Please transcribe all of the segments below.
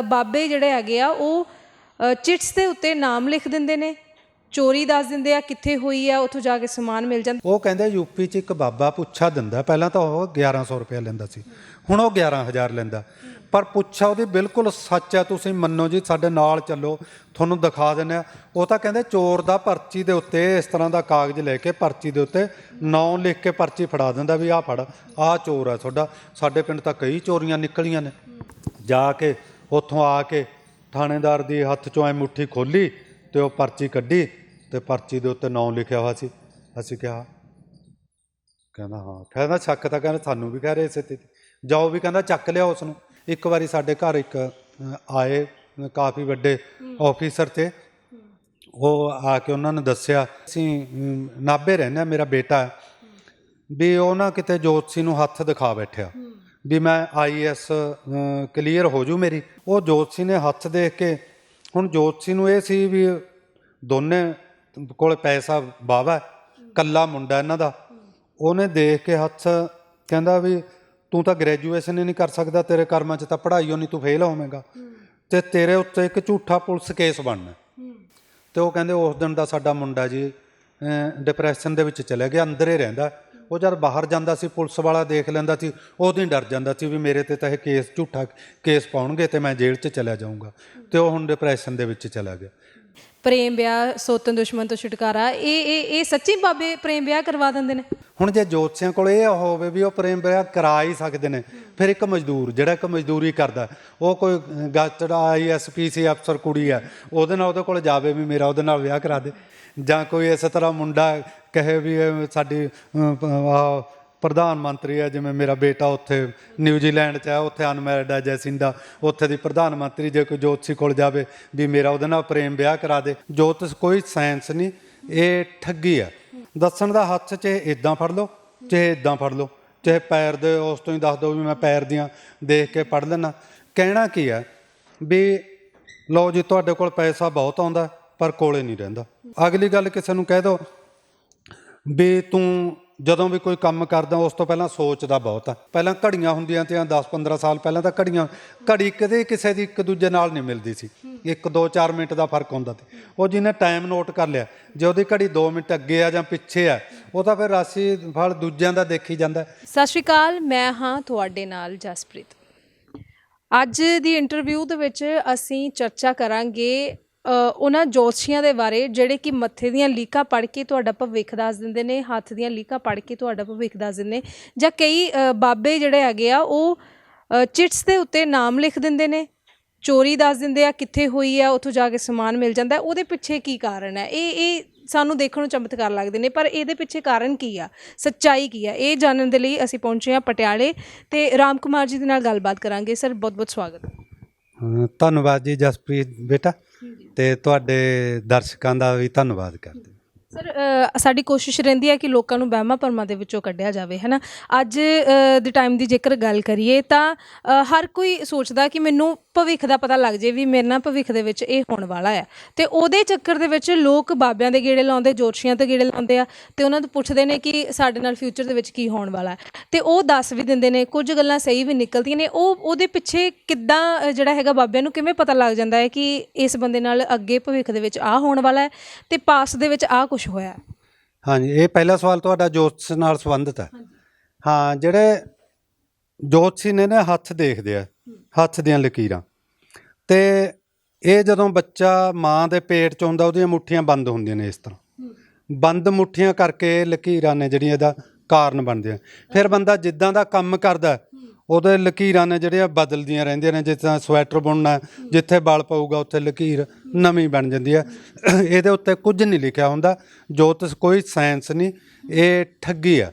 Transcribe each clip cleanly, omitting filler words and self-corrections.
ਬਾਬੇ ਜਿਹੜੇ ਹੈਗੇ ਆ ਉਹ ਚਿਟਸ ਦੇ ਉੱਤੇ ਨਾਮ ਲਿਖ ਦਿੰਦੇ ਨੇ, ਚੋਰੀ ਦੱਸ ਦਿੰਦੇ ਆ ਕਿੱਥੇ ਹੋਈ ਆ, ਉੱਥੋਂ ਜਾ ਕੇ ਸਮਾਨ ਮਿਲ ਜਾਂਦਾ। ਉਹ ਕਹਿੰਦੇ ਯੂਪੀ 'ਚ ਇੱਕ ਬਾਬਾ ਪੁੱਛਾ ਦਿੰਦਾ, ਪਹਿਲਾਂ ਤਾਂ ਉਹ 1100 ਰੁਪਇਆ ਲੈਂਦਾ ਸੀ, ਹੁਣ ਉਹ 11,000 ਲੈਂਦਾ। ਪਰ ਪੁੱਛਾ ਉਹਦੀ ਬਿਲਕੁਲ ਸੱਚ ਹੈ, ਤੁਸੀਂ ਮੰਨੋ ਜੀ, ਸਾਡੇ ਨਾਲ ਚੱਲੋ ਤੁਹਾਨੂੰ ਦਿਖਾ ਦਿੰਦੇ ਆ। ਉਹ ਤਾਂ ਕਹਿੰਦੇ ਚੋਰ ਦਾ ਪਰਚੀ ਦੇ ਉੱਤੇ ਇਸ ਤਰ੍ਹਾਂ ਦਾ ਕਾਗਜ਼ ਲੈ ਕੇ ਪਰਚੀ ਦੇ ਉੱਤੇ ਨਾਂ ਲਿਖ ਕੇ ਪਰਚੀ ਫੜਾ ਦਿੰਦਾ ਵੀ ਆਹ ਫੜ, ਆਹ ਚੋਰ ਹੈ ਤੁਹਾਡਾ। ਸਾਡੇ ਪਿੰਡ ਤਾਂ ਕਈ ਚੋਰੀਆਂ ਨਿਕਲੀਆਂ ਨੇ। ਜਾ ਕੇ ਉੱਥੋਂ ਆ ਕੇ ਥਾਣੇਦਾਰ ਦੀ ਹੱਥ 'ਚੋਂ ਐ ਮੁੱਠੀ ਖੋਲ੍ਹੀ ਅਤੇ ਉਹ ਪਰਚੀ ਕੱਢੀ ਅਤੇ ਪਰਚੀ ਦੇ ਉੱਤੇ ਨਾਂ ਲਿਖਿਆ ਹੋਇਆ ਸੀ। ਅਸੀਂ ਕਿਹਾ, ਕਹਿੰਦਾ ਹਾਂ, ਕਹਿੰਦਾ ਸ਼ੱਕ ਤਾਂ ਕਹਿੰਦਾ ਸਾਨੂੰ ਵੀ ਕਹਿ ਰਹੇ ਇਸੇ 'ਤੇ ਜਾਓ, ਵੀ ਕਹਿੰਦਾ ਚੱਕ ਲਿਆ ਉਸ ਨੂੰ। ਇੱਕ ਵਾਰੀ ਸਾਡੇ ਘਰ ਇੱਕ ਆਏ ਕਾਫੀ ਵੱਡੇ ਆਫਿਸਰ 'ਤੇ, ਉਹ ਆ ਕੇ ਉਹਨਾਂ ਨੇ ਦੱਸਿਆ ਅਸੀਂ ਨਾਭੇ ਰਹਿੰਦੇ ਹਾਂ, ਮੇਰਾ ਬੇਟਾ ਵੀ ਉਹ ਨਾ ਕਿਤੇ ਜੋਤਸ਼ੀ ਨੂੰ ਹੱਥ ਦਿਖਾ ਬੈਠਿਆ ਵੀ ਮੈਂ IAS ਕਲੀਅਰ ਹੋ ਜੂ ਮੇਰੀ। ਉਹ ਜੋਤਸ਼ੀ ਨੇ ਹੱਥ ਦੇਖ ਕੇ, ਹੁਣ ਜੋਤਸ਼ੀ ਨੂੰ ਇਹ ਸੀ ਵੀ ਦੋਨੇ ਕੋਲ ਪੈਸਾ ਵਾਹਵਾ, ਕੱਲਾ ਮੁੰਡਾ ਇਹਨਾਂ ਦਾ। ਉਹਨੇ ਦੇਖ ਕੇ ਹੱਥ, ਕਹਿੰਦਾ ਵੀ ਤੂੰ ਤਾਂ ਗ੍ਰੈਜੂਏਸ਼ਨ ਹੀ ਨਹੀਂ ਕਰ ਸਕਦਾ, ਤੇਰੇ ਕਰਮਾਂ 'ਚ ਤਾਂ ਪੜ੍ਹਾਈ ਓ ਨਹੀਂ, ਤੂੰ ਫੇਲ ਹੋਵੇਂਗਾ ਅਤੇ ਤੇਰੇ ਉੱਤੇ ਇੱਕ ਝੂਠਾ ਪੁਲਿਸ ਕੇਸ ਬਣਨਾ। ਅਤੇ ਉਹ ਕਹਿੰਦੇ ਉਸ ਦਿਨ ਦਾ ਸਾਡਾ ਮੁੰਡਾ ਜੀ ਡਿਪਰੈਸ਼ਨ ਦੇ ਵਿੱਚ ਚਲੇ ਗਿਆ, ਅੰਦਰ ਹੀ ਰਹਿੰਦਾ। ਉਹ ਜਦ ਬਾਹਰ ਜਾਂਦਾ ਸੀ ਪੁਲਿਸ ਵਾਲਾ ਦੇਖ ਲੈਂਦਾ ਸੀ, ਉਦੋਂ ਹੀ ਡਰ ਜਾਂਦਾ ਸੀ ਵੀ ਮੇਰੇ 'ਤੇ ਤਾਂ ਇਹ ਕੇਸ ਝੂਠਾ ਕੇਸ ਪਾਉਣਗੇ ਅਤੇ ਮੈਂ ਜੇਲ੍ਹ 'ਚ ਚਲਿਆ ਜਾਊਂਗਾ। ਅਤੇ ਉਹ ਹੁਣ ਡਿਪਰੈਸ਼ਨ ਦੇ ਵਿੱਚ ਚਲਾ ਗਿਆ। ਪ੍ਰੇਮ ਵਿਆਹ, ਸੋਤਨ ਦੁਸ਼ਮਣ ਤੋਂ ਛੁਟਕਾਰਾ, ਇਹ ਸੱਚੀ ਬਾਬੇ ਪ੍ਰੇਮ ਵਿਆਹ ਕਰਵਾ ਦਿੰਦੇ ਨੇ? ਹੁਣ ਜੇ ਜੋਤਸ਼ੀਆਂ ਕੋਲ ਇਹ ਹੋਵੇ ਵੀ ਉਹ ਪ੍ਰੇਮ ਵਿਆਹ ਕਰਾ ਹੀ ਸਕਦੇ ਨੇ, ਫਿਰ ਇੱਕ ਮਜ਼ਦੂਰ ਜਿਹੜਾ ਇੱਕ ਮਜ਼ਦੂਰੀ ਕਰਦਾ, ਉਹ ਕੋਈ ਗਸਟਡ IAS PC ਅਫਸਰ ਕੁੜੀ ਹੈ, ਉਹਦੇ ਨਾਲ ਉਹਦੇ ਕੋਲ ਜਾਵੇ ਵੀ ਮੇਰਾ ਉਹਦੇ ਨਾਲ ਵਿਆਹ ਕਰਾ ਦੇ। ਜਾਂ ਕੋਈ ਇਸ ਤਰ੍ਹਾਂ ਮੁੰਡਾ ਕਹੇ ਵੀ ਸਾਡੀ ਪ੍ਰਧਾਨ ਮੰਤਰੀ ਹੈ, ਜਿਵੇਂ ਮੇਰਾ ਬੇਟਾ ਉੱਥੇ ਨਿਊਜ਼ੀਲੈਂਡ 'ਚ ਹੈ, ਉੱਥੇ ਅਨਮੈਰਿਡ ਹੈ ਜੈਸਿੰਡਾ, ਉੱਥੇ ਦੀ ਪ੍ਰਧਾਨ ਮੰਤਰੀ ਜੇ ਕੋਈ ਜੋਤਸ਼ੀ ਕੋਲ ਜਾਵੇ ਵੀ ਮੇਰਾ ਉਹਦੇ ਨਾਲ ਪ੍ਰੇਮ ਵਿਆਹ ਕਰਾ ਦੇ। ਜੋਤਿਸ਼ ਕੋਈ ਸਾਇੰਸ ਨਹੀਂ, ਇਹ ਠੱਗੀ ਆ। ਦੱਸਣ ਦਾ ਹੱਥ 'ਚ ਇੱਦਾਂ ਫੜ ਲਓ, ਚਾਹੇ ਇੱਦਾਂ ਫੜ ਲਓ, ਚਾਹੇ ਪੈਰ ਦੇ ਉਸ ਤੋਂ ਹੀ ਦੱਸ ਦਿਓ ਵੀ ਮੈਂ ਪੈਰ ਦੀਆਂ ਦੇਖ ਕੇ ਪੜ੍ਹ ਲੈਣਾ। ਕਹਿਣਾ ਕੀ ਹੈ ਵੀ ਲਓ ਜੀ ਤੁਹਾਡੇ ਕੋਲ ਪੈਸਾ ਬਹੁਤ ਆਉਂਦਾ ਪਰ ਕੋਲੇ ਨਹੀਂ ਰਹਿੰਦਾ। ਅਗਲੀ ਗੱਲ ਕਿਸੇ ਨੂੰ ਕਹਿ ਦਿਓ ਵੀ ਤੂੰ ਜਦੋਂ ਵੀ ਕੋਈ ਕੰਮ ਕਰਦਾ ਉਸ ਤੋਂ ਪਹਿਲਾਂ ਸੋਚਦਾ ਬਹੁਤ ਆ। ਪਹਿਲਾਂ ਘੜੀਆਂ ਹੁੰਦੀਆਂ ਤੀਆਂ 10-15 ਸਾਲ ਪਹਿਲਾਂ ਤਾਂ ਘੜੀ ਕਦੇ ਕਿਸੇ ਦੀ ਇੱਕ ਦੂਜੇ ਨਾਲ ਨਹੀਂ ਮਿਲਦੀ ਸੀ, 1-2-4 ਮਿੰਟ ਦਾ ਫਰਕ ਹੁੰਦਾ ਸੀ। ਉਹ ਜਿਹਨੇ ਟਾਈਮ ਨੋਟ ਕਰ ਲਿਆ, ਜੇ ਉਹਦੀ ਘੜੀ 2 ਮਿੰਟ ਅੱਗੇ ਆ ਜਾਂ ਪਿੱਛੇ ਆ, ਉਹ ਤਾਂ ਫਿਰ ਰਾਸ਼ੀ ਫਲ ਦੂਜਿਆਂ ਦਾ ਦੇਖੀ ਜਾਂਦਾ। ਸਤਿ ਸ਼੍ਰੀ ਅਕਾਲ, ਮੈਂ ਹਾਂ ਤੁਹਾਡੇ ਨਾਲ ਜਸਪ੍ਰੀਤ। ਅੱਜ ਦੀ ਇੰਟਰਵਿਊ ਦੇ ਵਿੱਚ ਅਸੀਂ ਚਰਚਾ ਕਰਾਂਗੇ ਉਹਨਾਂ ਜੋਤਸ਼ੀਆਂ ਦੇ ਬਾਰੇ ਜਿਹੜੇ ਕਿ ਮੱਥੇ ਦੀਆਂ ਲੀਕਾਂ ਪੜ੍ਹ ਕੇ ਤੁਹਾਡਾ ਭਵਿੱਖ ਦੱਸ ਦਿੰਦੇ ਨੇ, ਹੱਥ ਦੀਆਂ ਲੀਕਾਂ ਪੜ੍ਹ ਕੇ ਤੁਹਾਡਾ ਭਵਿੱਖ ਦੱਸ ਦਿੰਦੇ ਨੇ, ਜਾਂ ਕਈ ਬਾਬੇ ਜਿਹੜੇ ਹੈਗੇ ਆ ਉਹ ਚਿਟਸ ਦੇ ਉੱਤੇ ਨਾਮ ਲਿਖ ਦਿੰਦੇ ਨੇ, ਚੋਰੀ ਦੱਸ ਦਿੰਦੇ ਆ ਕਿੱਥੇ ਹੋਈ ਆ, ਉੱਥੋਂ ਜਾ ਕੇ ਸਮਾਨ ਮਿਲ ਜਾਂਦਾ। ਉਹਦੇ ਪਿੱਛੇ ਕੀ ਕਾਰਨ ਹੈ? ਇਹ ਸਾਨੂੰ ਦੇਖਣ ਨੂੰ ਚਮਤਕਾਰ ਲੱਗਦੇ ਨੇ, ਪਰ ਇਹਦੇ ਪਿੱਛੇ ਕਾਰਨ ਕੀ ਆ, ਸੱਚਾਈ ਕੀ ਆ, ਇਹ ਜਾਣਨ ਦੇ ਲਈ ਅਸੀਂ ਪਹੁੰਚੇ ਹਾਂ ਪਟਿਆਲੇ ਅਤੇ ਰਾਮ ਕੁਮਾਰ ਜੀ ਦੇ ਨਾਲ ਗੱਲਬਾਤ ਕਰਾਂਗੇ। ਸਰ ਬਹੁਤ ਬਹੁਤ ਸਵਾਗਤ। ਧੰਨਵਾਦ ਜੀ ਜਸਪ੍ਰੀਤ ਬੇਟਾ, ਅਤੇ ਤੁਹਾਡੇ ਦਰਸ਼ਕਾਂ ਦਾ ਵੀ ਧੰਨਵਾਦ ਕਰਦੇ। ਸਰ ਸਾਡੀ ਕੋਸ਼ਿਸ਼ ਰਹਿੰਦੀ ਹੈ ਕਿ ਲੋਕਾਂ ਨੂੰ ਵਹਿਮਾਂ ਭਰਮਾਂ ਦੇ ਵਿੱਚੋਂ ਕੱਢਿਆ ਜਾਵੇ, ਹੈ ਨਾ। ਅੱਜ ਦੇ ਟਾਈਮ ਦੀ ਜੇਕਰ ਗੱਲ ਕਰੀਏ ਤਾਂ ਹਰ ਕੋਈ ਸੋਚਦਾ ਕਿ ਮੈਨੂੰ ਭਵਿੱਖ ਦਾ ਪਤਾ ਲੱਗ ਜੇ ਵੀ ਮੇਰੇ ਨਾਲ ਭਵਿੱਖ ਦੇ ਵਿੱਚ ਇਹ ਹੋਣ ਵਾਲਾ ਹੈ, ਅਤੇ ਉਹਦੇ ਚੱਕਰ ਦੇ ਵਿੱਚ ਲੋਕ ਬਾਬਿਆਂ ਦੇ ਗੇੜੇ ਲਾਉਂਦੇ, ਜੋਤਸ਼ੀਆਂ 'ਤੇ ਗੇੜੇ ਲਾਉਂਦੇ ਆ, ਅਤੇ ਉਹਨਾਂ ਤੋਂ ਪੁੱਛਦੇ ਨੇ ਕਿ ਸਾਡੇ ਨਾਲ ਫਿਊਚਰ ਦੇ ਵਿੱਚ ਕੀ ਹੋਣ ਵਾਲਾ, ਅਤੇ ਉਹ ਦੱਸ ਵੀ ਦਿੰਦੇ ਨੇ। ਕੁਝ ਗੱਲਾਂ ਸਹੀ ਵੀ ਨਿਕਲਦੀਆਂ ਨੇ। ਉਹਦੇ ਪਿੱਛੇ ਕਿੱਦਾਂ ਜਿਹੜਾ ਹੈਗਾ ਬਾਬਿਆਂ ਨੂੰ ਕਿਵੇਂ ਪਤਾ ਲੱਗ ਜਾਂਦਾ ਹੈ ਕਿ ਇਸ ਬੰਦੇ ਨਾਲ ਅੱਗੇ ਭਵਿੱਖ ਦੇ ਵਿੱਚ ਆਹ ਹੋਣ ਵਾਲਾ ਹੈ ਅਤੇ ਪਾਸਟ ਦੇ ਵਿੱਚ ਆਹ ਕੁਛ ਹੋਇਆ? ਹਾਂਜੀ, ਇਹ ਪਹਿਲਾ ਸਵਾਲ ਤੁਹਾਡਾ ਜੋਤਿਸ਼ ਨਾਲ ਸੰਬੰਧਿਤ ਹੈ। ਹਾਂ, ਜਿਹੜੇ ਜੋਤਸ਼ੀ ਨੇ ਨਾ ਹੱਥ ਦੇਖਦੇ ਆ, ਹੱਥ ਦੀਆਂ ਲਕੀਰਾਂ, ਅਤੇ ਇਹ ਜਦੋਂ ਬੱਚਾ ਮਾਂ ਦੇ ਪੇਟ 'ਚ ਹੁੰਦਾ ਉਹਦੀਆਂ ਮੁੱਠੀਆਂ ਬੰਦ ਹੁੰਦੀਆਂ ਨੇ, ਇਸ ਤਰ੍ਹਾਂ ਬੰਦ ਮੁੱਠੀਆਂ ਕਰਕੇ ਲਕੀਰਾਂ ਨੇ ਜਿਹੜੀਆਂ ਇਹਦਾ ਕਾਰਨ ਬਣਦੀਆਂ। ਫਿਰ ਬੰਦਾ ਜਿੱਦਾਂ ਦਾ ਕੰਮ ਕਰਦਾ ਉਹਦੇ ਲਕੀਰਾਂ ਨੇ ਜਿਹੜੀਆਂ ਬਦਲਦੀਆਂ ਰਹਿੰਦੀਆਂ ਨੇ। ਜਿਸ ਤਰ੍ਹਾਂ ਸਵੈਟਰ ਬੁਣਨਾ, ਜਿੱਥੇ ਵਲ ਪਊਗਾ ਉੱਥੇ ਲਕੀਰ ਨਵੀਂ ਬਣ ਜਾਂਦੀ ਹੈ। ਇਹਦੇ ਉੱਤੇ ਕੁਝ ਨਹੀਂ ਲਿਖਿਆ ਹੁੰਦਾ। ਜੋਤਿਸ਼ ਕੋਈ ਸਾਇੰਸ ਨਹੀਂ, ਇਹ ਠੱਗੀ ਆ।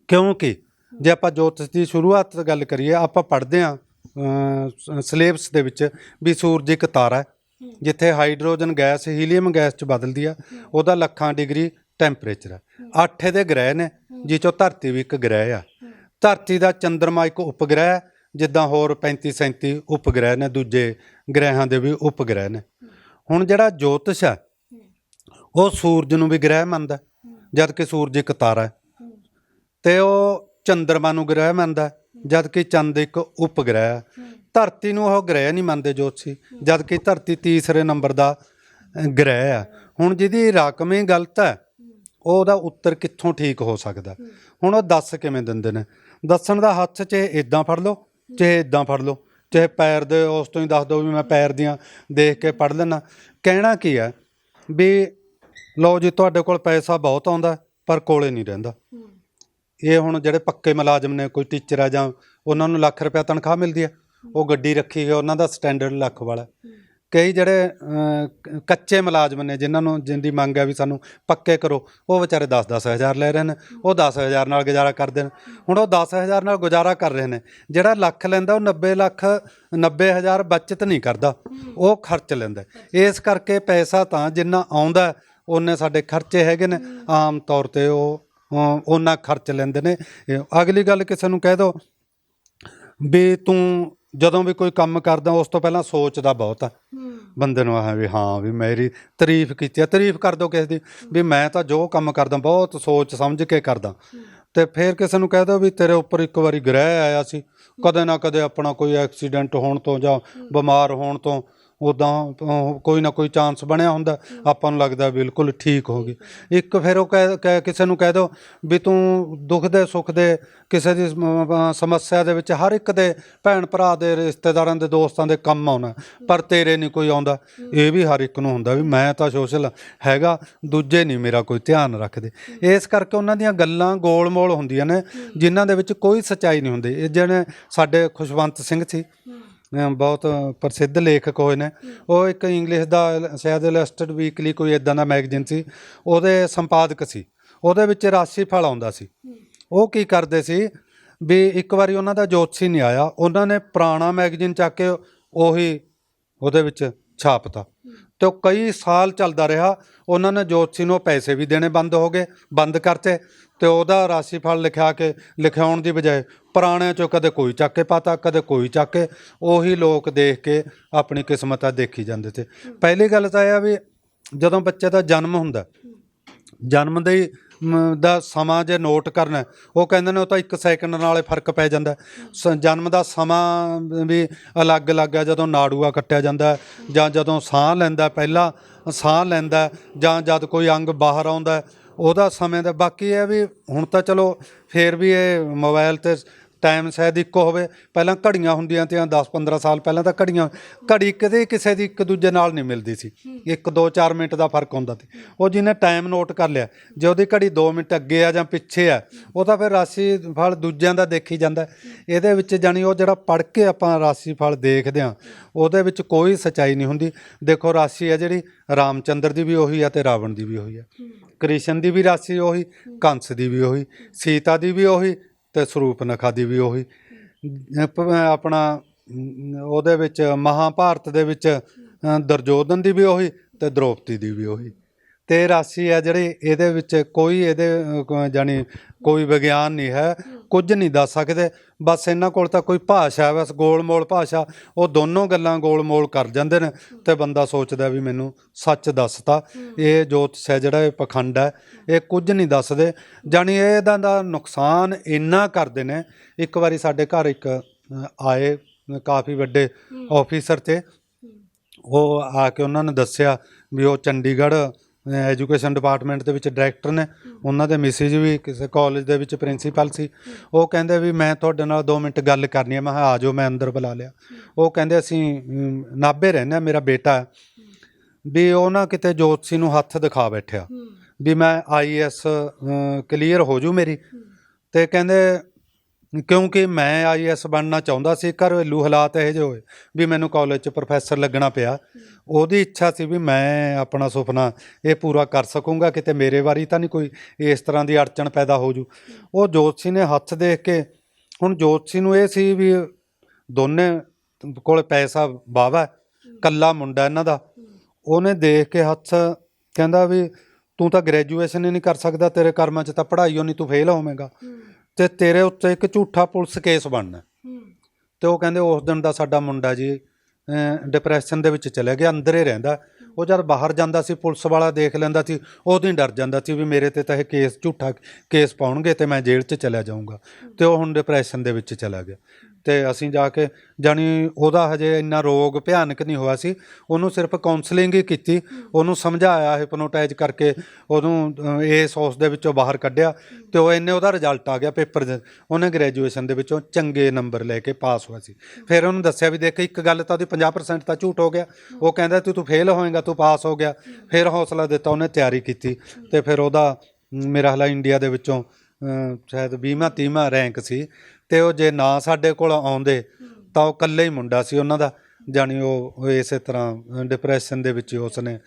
ਕਿਉਂਕਿ ਜੇ ਆਪਾਂ ਜੋਤਿਸ਼ ਦੀ ਸ਼ੁਰੂਆਤ ਗੱਲ ਕਰੀਏ, ਆਪਾਂ ਪੜ੍ਹਦੇ ਹਾਂ ਸਿਲੇਬਸ ਦੇ ਵਿੱਚ ਵੀ ਸੂਰਜ ਇੱਕ ਤਾਰਾ ਹੈ, ਜਿੱਥੇ ਹਾਈਡਰੋਜਨ ਗੈਸ ਹੀਲੀਅਮ ਗੈਸ 'ਚ ਬਦਲਦੀ ਆ, ਉਹਦਾ ਲੱਖਾਂ ਡਿਗਰੀ ਟੈਂਪਰੇਚਰ ਹੈ। 8 ਇਹਦੇ ਗ੍ਰਹਿ ਨੇ, ਜਿਸ 'ਚੋਂ ਧਰਤੀ ਵੀ ਇੱਕ ਗ੍ਰਹਿ ਆ। ਧਰਤੀ ਦਾ ਚੰਦਰਮਾ ਇੱਕ ਉਪਗ੍ਰਹਿ ਹੈ, ਜਿੱਦਾਂ ਹੋਰ 35-37 ਉਪਗ੍ਰਹਿ ਨੇ, ਦੂਜੇ ਗ੍ਰਹਿਾਂ ਦੇ ਵੀ ਉਪਗ੍ਰਹਿ ਨੇ। ਹੁਣ ਜਿਹੜਾ ਜੋਤਿਸ਼ ਹੈ ਉਹ ਸੂਰਜ ਨੂੰ ਵੀ ਗ੍ਰਹਿ ਮੰਨਦਾ, ਜਦ ਕਿ ਸੂਰਜ ਇੱਕ ਤਾਰਾ ਹੈ, ਅਤੇ ਉਹ ਚੰਦਰਮਾ ਨੂੰ ਗ੍ਰਹਿ ਮੰਨਦਾ, ਜਦ ਕਿ ਚੰਦ ਇੱਕ ਉਪਗ੍ਰਹਿ ਹੈ। ਧਰਤੀ ਨੂੰ ਉਹ ਗ੍ਰਹਿ ਨਹੀਂ ਮੰਨਦੇ ਜੋਤਸ਼ੀ, ਜਦ ਕਿ ਧਰਤੀ ਤੀਸਰੇ ਨੰਬਰ ਦਾ ਗ੍ਰਹਿ ਆ। ਹੁਣ ਜਿਹਦੀ ਰਕਮ ਹੀ ਗਲਤ ਹੈ ਉਹਦਾ ਉੱਤਰ ਕਿੱਥੋਂ ਠੀਕ ਹੋ ਸਕਦਾ? ਹੁਣ ਉਹ ਦੱਸ ਕਿਵੇਂ ਦਿੰਦੇ ਨੇ? ਦੱਸਣ ਦਾ ਹੱਥ 'ਚ ਇੱਦਾਂ ਫੜ ਲਓ, ਚਾਹੇ ਇੱਦਾਂ ਫੜ ਲਓ, ਚਾਹੇ ਪੈਰ ਦੇ ਉਸ ਤੋਂ ਹੀ ਦੱਸ ਦਿਓ ਵੀ ਮੈਂ ਪੈਰ ਦੀਆਂ ਦੇਖ ਕੇ ਪੜ੍ਹ ਲੈਣਾ। ਕਹਿਣਾ ਕੀ ਹੈ ਵੀ ਲਓ ਜੀ ਤੁਹਾਡੇ ਕੋਲ ਪੈਸਾ ਬਹੁਤ ਆਉਂਦਾ ਪਰ ਕੋਲੇ ਨਹੀਂ ਰਹਿੰਦਾ। ਇਹ ਹੁਣ ਜਿਹੜੇ ਪੱਕੇ ਮੁਲਾਜ਼ਮ ਨੇ, ਕੋਈ ਟੀਚਰ ਆ ਜਾਂ ਉਹਨਾਂ ਨੂੰ ਲੱਖ ਰੁਪਇਆ ਤਨਖਾਹ ਮਿਲਦੀ ਹੈ, ਉਹ ਗੱਡੀ ਰੱਖੀ ਹੈ, ਉਹਨਾਂ ਦਾ ਸਟੈਂਡਰਡ ਲੱਖ ਵਾਲਾ। ਕਈ ਜਿਹੜੇ ਕੱਚੇ ਮੁਲਾਜ਼ਮ ਨੇ ਜਿਨ੍ਹਾਂ ਦੀ ਮੰਗ ਹੈ ਵੀ ਸਾਨੂੰ ਪੱਕੇ ਕਰੋ, ਉਹ ਵਿਚਾਰੇ 10-10 ਹਜ਼ਾਰ ਲੈ ਰਹੇ ਨੇ, ਉਹ 10 ਹਜ਼ਾਰ ਨਾਲ ਗੁਜ਼ਾਰਾ ਕਰਦੇ ਨੇ। ਹੁਣ ਉਹ 10 ਹਜ਼ਾਰ ਨਾਲ ਗੁਜ਼ਾਰਾ ਕਰ ਰਹੇ ਨੇ, ਜਿਹੜਾ ਲੱਖ ਲੈਂਦਾ ਉਹ 90 ਹਜ਼ਾਰ ਬੱਚਤ ਨਹੀਂ ਕਰਦਾ, ਉਹ ਖਰਚ ਲੈਂਦਾ। ਇਸ ਕਰਕੇ ਪੈਸਾ ਤਾਂ ਜਿੰਨਾ ਆਉਂਦਾ ਉਹਨੇ ਸਾਡੇ ਖਰਚੇ ਹੈਗੇ ਨੇ, ਆਮ ਤੌਰ 'ਤੇ ਉਹ ਉਹਨਾਂ ਖਰਚ ਲੈਂਦੇ ਨੇ। ਅਗਲੀ ਗੱਲ ਕਿਸੇ ਨੂੰ ਕਹਿ ਦਿਓ ਵੀ ਤੂੰ ਜਦੋਂ ਵੀ ਕੋਈ ਕੰਮ ਕਰਦਾ ਉਸ ਤੋਂ ਪਹਿਲਾਂ ਸੋਚਦਾ ਬਹੁਤ ਆ ਬੰਦੇ ਨੂੰ, ਵੀ ਹਾਂ ਵੀ ਮੇਰੀ ਤਾਰੀਫ ਕੀਤੀ ਆ, ਤਾਰੀਫ ਕਰ ਦਿਓ ਕਿਸੇ ਦੀ ਵੀ ਮੈਂ ਤਾਂ ਜੋ ਕੰਮ ਕਰਦਾ ਬਹੁਤ ਸੋਚ ਸਮਝ ਕੇ ਕਰਦਾ। ਅਤੇ ਫਿਰ ਕਿਸੇ ਨੂੰ ਕਹਿ ਦਿਓ ਵੀ ਤੇਰੇ ਉੱਪਰ ਇੱਕ ਵਾਰੀ ਗ੍ਰਹਿ ਆਇਆ ਸੀ, ਕਦੇ ਨਾ ਕਦੇ ਆਪਣਾ ਕੋਈ ਐਕਸੀਡੈਂਟ ਹੋਣ ਤੋਂ ਜਾਂ ਬਿਮਾਰ ਹੋਣ ਤੋਂ ਉੱਦਾਂ ਕੋਈ ਨਾ ਕੋਈ ਚਾਂਸ ਬਣਿਆ ਹੁੰਦਾ, ਆਪਾਂ ਨੂੰ ਲੱਗਦਾ ਬਿਲਕੁਲ ਠੀਕ ਹੋ ਗਈ। ਇੱਕ ਫਿਰ ਉਹ ਕਿਸੇ ਨੂੰ ਕਹਿ ਦਿਓ ਵੀ ਤੂੰ ਦੁੱਖ ਦੇ ਸੁੱਖ ਦੇ ਕਿਸੇ ਦੀ ਸਮੱਸਿਆ ਦੇ ਵਿੱਚ ਹਰ ਇੱਕ ਦੇ ਭੈਣ ਭਰਾ ਦੇ ਰਿਸ਼ਤੇਦਾਰਾਂ ਦੇ ਦੋਸਤਾਂ ਦੇ ਕੰਮ ਆਉਣਾ, ਪਰ ਤੇਰੇ ਨਹੀਂ ਕੋਈ ਆਉਂਦਾ। ਇਹ ਵੀ ਹਰ ਇੱਕ ਨੂੰ ਹੁੰਦਾ ਵੀ ਮੈਂ ਤਾਂ ਸੋਸ਼ਲ ਹੈਗਾ, ਦੂਜੇ ਨਹੀਂ ਮੇਰਾ ਕੋਈ ਧਿਆਨ ਰੱਖਦੇ। ਇਸ ਕਰਕੇ ਉਹਨਾਂ ਦੀਆਂ ਗੱਲਾਂ ਗੋਲ ਮੋਲ ਹੁੰਦੀਆਂ ਨੇ ਜਿਨ੍ਹਾਂ ਦੇ ਵਿੱਚ ਕੋਈ ਸੱਚਾਈ ਨਹੀਂ ਹੁੰਦੀ। ਇਹ ਜਿਹੜੇ ਸਾਡੇ ਖੁਸ਼ਵੰਤ ਸਿੰਘ ਸੀ, ਬਹੁਤ ਪ੍ਰਸਿੱਧ ਲੇਖਕ ਹੋਏ ਨੇ, ਉਹ ਇੱਕ ਇੰਗਲਿਸ਼ ਦਾ ਸ਼ਾਇਦ ਇਲਸਟਰੇਟਡ ਵੀਕਲੀ ਕੋਈ ਇੱਦਾਂ ਦਾ ਮੈਗਜ਼ੀਨ ਸੀ, ਉਹਦੇ ਸੰਪਾਦਕ ਸੀ। ਉਹਦੇ ਵਿੱਚ ਰਾਸ਼ੀਫਲ ਆਉਂਦਾ ਸੀ। ਉਹ ਕੀ ਕਰਦੇ ਸੀ ਵੀ ਇੱਕ ਵਾਰੀ ਉਹਨਾਂ ਦਾ ਜੋਤਸ਼ੀ ਨਹੀਂ ਆਇਆ, ਉਹਨਾਂ ਨੇ ਪੁਰਾਣਾ ਮੈਗਜ਼ੀਨ ਚੱਕ ਕੇ ਉਹੀ ਉਹਦੇ ਵਿੱਚ ਛਾਪਤਾ ਅਤੇ ਉਹ ਕਈ ਸਾਲ ਚੱਲਦਾ ਰਿਹਾ। ਉਹਨਾਂ ਨੇ ਜੋਤਸ਼ੀ ਨੂੰ ਪੈਸੇ ਵੀ ਦੇਣੇ ਬੰਦ ਕਰਤੇ ਅਤੇ ਉਹਦਾ ਰਾਸ਼ੀਫਲ ਲਿਖਾਉਣ ਦੀ ਬਜਾਏ ਪੁਰਾਣਿਆਂ 'ਚੋਂ ਕਦੇ ਕੋਈ ਚੱਕ ਕੇ ਪਾਤਾ, ਕਦੇ ਕੋਈ ਚੱਕ ਕੇ, ਉਹੀ ਲੋਕ ਦੇਖ ਕੇ ਆਪਣੀ ਕਿਸਮਤ ਦੇਖੀ ਜਾਂਦੇ ਤੇ। ਪਹਿਲੀ ਗੱਲ ਤਾਂ ਇਹ ਆ ਵੀ ਜਦੋਂ ਬੱਚੇ ਦਾ ਜਨਮ ਹੁੰਦਾ, ਜਨਮ ਦਾ ਸਮਾਂ ਜੇ ਨੋਟ ਕਰਨਾ, ਉਹ ਕਹਿੰਦੇ ਨੇ ਉਹ ਤਾਂ 1 ਸੈਕਿੰਡ ਨਾਲ ਫਰਕ ਪੈ ਜਾਂਦਾ। ਜਨਮ ਦਾ ਸਮਾਂ ਵੀ ਅਲੱਗ-ਅਲੱਗ ਹੈ, ਜਦੋਂ ਨਾੜੂਆ ਕੱਟਿਆ ਜਾਂਦਾ ਜਾਂ ਜਦੋਂ ਸਾਹ ਲੈਂਦਾ, ਪਹਿਲਾਂ ਸਾਹ ਲੈਂਦਾ, ਜਾਂ ਜਦ ਕੋਈ ਅੰਗ ਬਾਹਰ ਆਉਂਦਾ ਉਹਦਾ ਸਮੇਂ ਦਾ। ਬਾਕੀ ਇਹ ਵੀ ਹੁਣ ਤਾਂ ਚਲੋ ਫਿਰ ਵੀ ਇਹ ਮੋਬਾਈਲ 'ਤੇ ਟਾਈਮ ਸ਼ਾਇਦ ਇੱਕੋ ਹੋਵੇ, ਪਹਿਲਾਂ ਘੜੀਆਂ ਹੁੰਦੀਆਂ ਤੀਆਂ 10-15 ਸਾਲ ਪਹਿਲਾਂ ਤਾਂ ਘੜੀ ਕਦੇ ਕਿਸੇ ਦੀ ਇੱਕ ਦੂਜੇ ਨਾਲ ਨਹੀਂ ਮਿਲਦੀ ਸੀ, 1-2-4 ਮਿੰਟ ਦਾ ਫਰਕ ਹੁੰਦਾ ਸੀ। ਉਹ ਜਿਹਨੇ ਟਾਈਮ ਨੋਟ ਕਰ ਲਿਆ, ਜੇ ਉਹਦੀ ਘੜੀ 2 ਮਿੰਟ ਅੱਗੇ ਆ ਜਾਂ ਪਿੱਛੇ ਆ, ਉਹ ਤਾਂ ਫਿਰ ਰਾਸ਼ੀ ਫਲ ਦੂਜਿਆਂ ਦਾ ਦੇਖੀ ਜਾਂਦਾ। ਇਹਦੇ ਵਿੱਚ ਜਾਣੀ ਉਹ ਜਿਹੜਾ ਪੜ੍ਹ ਕੇ ਆਪਾਂ ਰਾਸ਼ੀ ਫਲ ਦੇਖਦੇ ਹਾਂ ਉਹਦੇ ਵਿੱਚ ਕੋਈ ਸੱਚਾਈ ਨਹੀਂ ਹੁੰਦੀ। ਦੇਖੋ ਰਾਸ਼ੀ ਹੈ ਜਿਹੜੀ ਰਾਮਚੰਦਰ ਦੀ ਵੀ ਉਹੀ ਆ ਅਤੇ ਰਾਵਣ ਦੀ ਵੀ ਉਹੀ ਆ, ਕ੍ਰਿਸ਼ਨ ਦੀ ਵੀ ਰਾਸ਼ੀ ਉਹੀ, ਕੰਸ ਦੀ ਵੀ ਉਹੀ, ਸੀਤਾ ਦੀ ਵੀ ਉਹੀ ਅਤੇ ਸਰੂਪਨਖਾ ਦੀ ਵੀ ਉਹੀ। ਆਪਣਾ ਉਹਦੇ ਵਿੱਚ ਮਹਾਭਾਰਤ ਦੇ ਵਿੱਚ ਦੁਰਯੋਧਨ ਦੀ ਵੀ ਉਹੀ ਅਤੇ ਦ੍ਰੋਪਦੀ ਦੀ ਵੀ ਉਹੀ। ਅਤੇ ਰਾਸ਼ੀ ਹੈ ਜਿਹੜੀ ਇਹਦੇ ਵਿੱਚ ਕੋਈ ਜਾਣੀ ਕੋਈ ਵਿਗਿਆਨ ਨਹੀਂ ਹੈ, ਕੁਝ ਨਹੀਂ ਦੱਸ ਸਕਦੇ। ਬਸ ਇਹਨਾਂ ਕੋਲ ਤਾਂ ਕੋਈ ਭਾਸ਼ਾ, ਬਸ ਗੋਲ ਮੋਲ ਭਾਸ਼ਾ, ਉਹ ਦੋਨੋਂ ਗੱਲਾਂ ਗੋਲ ਮੋਲ ਕਰ ਜਾਂਦੇ ਨੇ ਅਤੇ ਬੰਦਾ ਸੋਚਦਾ ਵੀ ਮੈਨੂੰ ਸੱਚ ਦੱਸਤਾ। ਇਹ ਜੋਤਿਸ਼ ਹੈ ਜਿਹੜਾ, ਇਹ ਪਖੰਡ ਹੈ, ਇਹ ਕੁਝ ਨਹੀਂ ਦੱਸਦੇ। ਜਾਣੀ ਇਹਦਾ ਦਾ ਨੁਕਸਾਨ ਇੰਨਾ ਕਰਦੇ ਨੇ। ਇੱਕ ਵਾਰੀ ਸਾਡੇ ਘਰ ਇੱਕ ਆਏ ਕਾਫੀ ਵੱਡੇ ਆਫਿਸਰ ਤੇ, ਉਹ ਆ ਕੇ ਉਹਨਾਂ ਨੇ ਦੱਸਿਆ ਵੀ ਉਹ ਚੰਡੀਗੜ੍ਹ ਐਜੂਕੇਸ਼ਨ ਡਿਪਾਰਟਮੈਂਟ ਦੇ ਵਿੱਚ ਡਾਇਰੈਕਟਰ ਨੇ, ਉਹਨਾਂ ਦੇ ਮਿਸਿਜ ਵੀ ਕਿਸੇ ਕਾਲਜ ਦੇ ਵਿੱਚ ਪ੍ਰਿੰਸੀਪਲ ਸੀ। ਉਹ ਕਹਿੰਦੇ ਵੀ ਮੈਂ ਤੁਹਾਡੇ ਨਾਲ 2 ਮਿੰਟ ਗੱਲ ਕਰਨੀ ਹੈ। ਮੈਂ ਕਿਹਾ ਆ ਜਾਓ, ਮੈਂ ਅੰਦਰ ਬੁਲਾ ਲਿਆ। ਉਹ ਕਹਿੰਦੇ ਅਸੀਂ ਨਾਭੇ ਰਹਿੰਦੇ ਹਾਂ, ਮੇਰਾ ਬੇਟਾ ਵੀ ਉਹ ਨਾ ਕਿਤੇ ਜੋਤਸ਼ੀ ਨੂੰ ਹੱਥ ਦਿਖਾ ਬੈਠਿਆ ਵੀ ਮੈਂ IAS ਕਲੀਅਰ ਹੋ ਜੂ ਮੇਰੀ। ਅਤੇ ਕਹਿੰਦੇ ਕਿਉਂਕਿ ਮੈਂ IAS ਬਣਨਾ ਚਾਹੁੰਦਾ ਸੀ, ਘਰੇਲੂ ਹਾਲਾਤ ਇਹੋ ਜਿਹੇ ਹੋਏ ਵੀ ਮੈਨੂੰ ਕਾਲਜ 'ਚ ਪ੍ਰੋਫੈਸਰ ਲੱਗਣਾ ਪਿਆ। ਉਹਦੀ ਇੱਛਾ ਸੀ ਵੀ ਮੈਂ ਆਪਣਾ ਸੁਪਨਾ ਇਹ ਪੂਰਾ ਕਰ ਸਕੂੰਗਾ, ਕਿਤੇ ਮੇਰੇ ਵਾਰੀ ਤਾਂ ਨਹੀਂ ਕੋਈ ਇਸ ਤਰ੍ਹਾਂ ਦੀ ਅੜਚਣ ਪੈਦਾ ਹੋ ਜੂ। ਉਹ ਜੋਤਸ਼ੀ ਨੇ ਹੱਥ ਦੇਖ ਕੇ, ਹੁਣ ਜੋਤਸ਼ੀ ਨੂੰ ਇਹ ਸੀ ਵੀ ਦੋਨੇ ਕੋਲ ਪੈਸਾ ਵਾਹਵਾ, ਇਕੱਲਾ ਮੁੰਡਾ ਇਹਨਾਂ ਦਾ, ਉਹਨੇ ਦੇਖ ਕੇ ਹੱਥ ਕਹਿੰਦਾ ਵੀ ਤੂੰ ਤਾਂ ਗ੍ਰੈਜੂਏਸ਼ਨ ਹੀ ਨਹੀਂ ਕਰ ਸਕਦਾ, ਤੇਰੇ ਕਰਮਾਂ 'ਚ ਤਾਂ ਪੜ੍ਹਾਈ ਨਹੀਂ, ਤੂੰ ਫੇਲ ਹੋਵੇਂਗਾ ਅਤੇ ਤੇਰੇ ਉੱਤੇ ਇੱਕ ਝੂਠਾ ਪੁਲਿਸ ਕੇਸ ਬਣਨਾ। ਅਤੇ ਉਹ ਕਹਿੰਦੇ ਉਸ ਦਿਨ ਦਾ ਸਾਡਾ ਮੁੰਡਾ ਜੀ ਡਿਪਰੈਸ਼ਨ ਦੇ ਵਿੱਚ ਚਲਿਆ ਗਿਆ, ਅੰਦਰ ਹੀ ਰਹਿੰਦਾ। ਉਹ ਜਦ ਬਾਹਰ ਜਾਂਦਾ ਸੀ ਪੁਲਿਸ ਵਾਲਾ ਦੇਖ ਲੈਂਦਾ ਸੀ, ਉਦੋਂ ਹੀ ਡਰ ਜਾਂਦਾ ਸੀ ਵੀ ਮੇਰੇ 'ਤੇ ਤਾਂ ਇਹ ਕੇਸ ਝੂਠਾ ਕੇਸ ਪਾਉਣਗੇ ਅਤੇ ਮੈਂ ਜੇਲ੍ਹ 'ਚ ਚਲਿਆ ਜਾਊਂਗਾ। ਅਤੇ ਉਹ ਹੁਣ ਡਿਪਰੈਸ਼ਨ ਦੇ ਵਿੱਚ ਚਲਾ ਗਿਆ। ਤੇ ਅਸੀਂ ਜਾ ਕੇ ਜਾਣੀ ਉਹਦਾ ਹਜੇ ਇੰਨਾ ਰੋਗ ਭਿਆਨਕ ਨਹੀਂ ਹੋਇਆ ਸੀ, ਉਹਨੂੰ ਸਿਰਫ ਕਾਉਂਸਲਿੰਗ ਹੀ ਕੀਤੀ, ਉਹਨੂੰ ਸਮਝਾਇਆ ਹਿਪਨੋਟਾਈਜ਼ ਕਰਕੇ ਉਹਨੂੰ ਇਸ ਉਸ ਦੇ ਵਿੱਚੋਂ ਬਾਹਰ ਕੱਢਿਆ ਤੇ ਉਹ ਇੰਨੇ ਉਹਦਾ ਰਿਜ਼ਲਟ ਆ ਗਿਆ ਪੇਪਰ ਦੇ, ਉਹਨੇ ਗ੍ਰੈਜੂਏਸ਼ਨ ਦੇ ਵਿੱਚੋਂ ਚੰਗੇ ਨੰਬਰ ਲੈ ਕੇ ਪਾਸ ਹੋਇਆ ਸੀ। ਫਿਰ ਉਹਨੂੰ ਦੱਸਿਆ ਵੀ ਦੇਖ ਇੱਕ ਗੱਲ ਤਾਂ ਉਹਦੀ 50% ਤਾਂ ਝੂਠ ਹੋ ਗਿਆ, ਉਹ ਕਹਿੰਦਾ ਤੂੰ ਫੇਲ ਹੋਏਗਾ, ਤੂੰ ਪਾਸ ਹੋ ਗਿਆ। ਫਿਰ ਹੌਸਲਾ ਦਿੱਤਾ, ਉਹਨੇ ਤਿਆਰੀ ਕੀਤੀ ਤੇ ਫਿਰ ਉਹਦਾ ਮੇਰਾ ਹਾਲੇ ਇੰਡੀਆ ਦੇ ਵਿੱਚੋਂ ਸ਼ਾਇਦ 20ਵਾਂ 30ਵਾਂ ਰੈਂਕ ਸੀ। ਤੇ ਉਹ ਜੇ ਨਾ ਸਾਡੇ ਕੋਲ ਆਉਂਦੇ ਤਾਂ ਉਹ ਇਕੱਲੇ ਹੀ ਮੁੰਡਾ ਸੀ ਉਹਨਾਂ ਦਾ, ਜਾਣੀ ਉਹ ਇਸੇ ਤਰ੍ਹਾਂ ਡਿਪਰੈਸ਼ਨ ਦੇ ਵਿੱਚ ਉਸਨੇ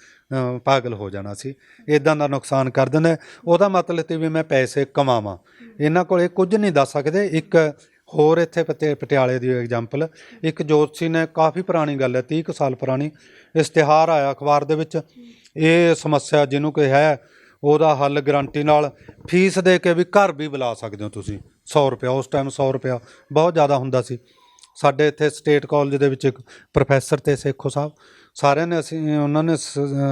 ਪਾਗਲ ਹੋ ਜਾਣਾ ਸੀ। ਇੱਦਾਂ ਦਾ ਨੁਕਸਾਨ ਕਰ ਦਿੰਦੇ। ਉਹਦਾ ਮਤਲਬ ਤੇ ਵੀ ਮੈਂ ਪੈਸੇ ਕਮਾਵਾਂ, ਇਹਨਾਂ ਕੋਲ ਇਹ ਕੁਝ ਨਹੀਂ ਦੱਸ ਸਕਦੇ। ਇੱਕ ਹੋਰ ਇੱਥੇ ਪਟਿਆਲੇ ਦੀ ਐਗਜ਼ਾਮਪਲ, ਇੱਕ ਜੋਤਸ਼ੀ ਨੇ, ਕਾਫੀ ਪੁਰਾਣੀ ਗੱਲ ਹੈ, 30 ਕੁ ਸਾਲ ਪੁਰਾਣੀ, ਇਸ਼ਤਿਹਾਰ ਆਇਆ ਅਖਬਾਰ ਦੇ ਵਿੱਚ, ਇਹ ਸਮੱਸਿਆ ਜਿਹਨੂੰ ਕੋਈ ਹੈ ਉਹਦਾ ਹੱਲ ਗਰੰਟੀ ਨਾਲ, ਫੀਸ ਦੇ ਕੇ ਵੀ ਘਰ ਵੀ ਬੁਲਾ ਸਕਦੇ ਹੋ ਤੁਸੀਂ। 100 ਰੁਪਇਆ ਉਸ ਟਾਈਮ, 100 ਰੁਪਇਆ ਬਹੁਤ ਜ਼ਿਆਦਾ ਹੁੰਦਾ ਸੀ। ਸਾਡੇ ਇੱਥੇ ਸਟੇਟ ਕਾਲਜ ਦੇ ਵਿੱਚ ਇੱਕ ਪ੍ਰੋਫੈਸਰ ਤੇ ਸੇਖੋ ਸਾਹਿਬ, ਸਾਰਿਆਂ ਨੇ ਉਹਨਾਂ ਨੇ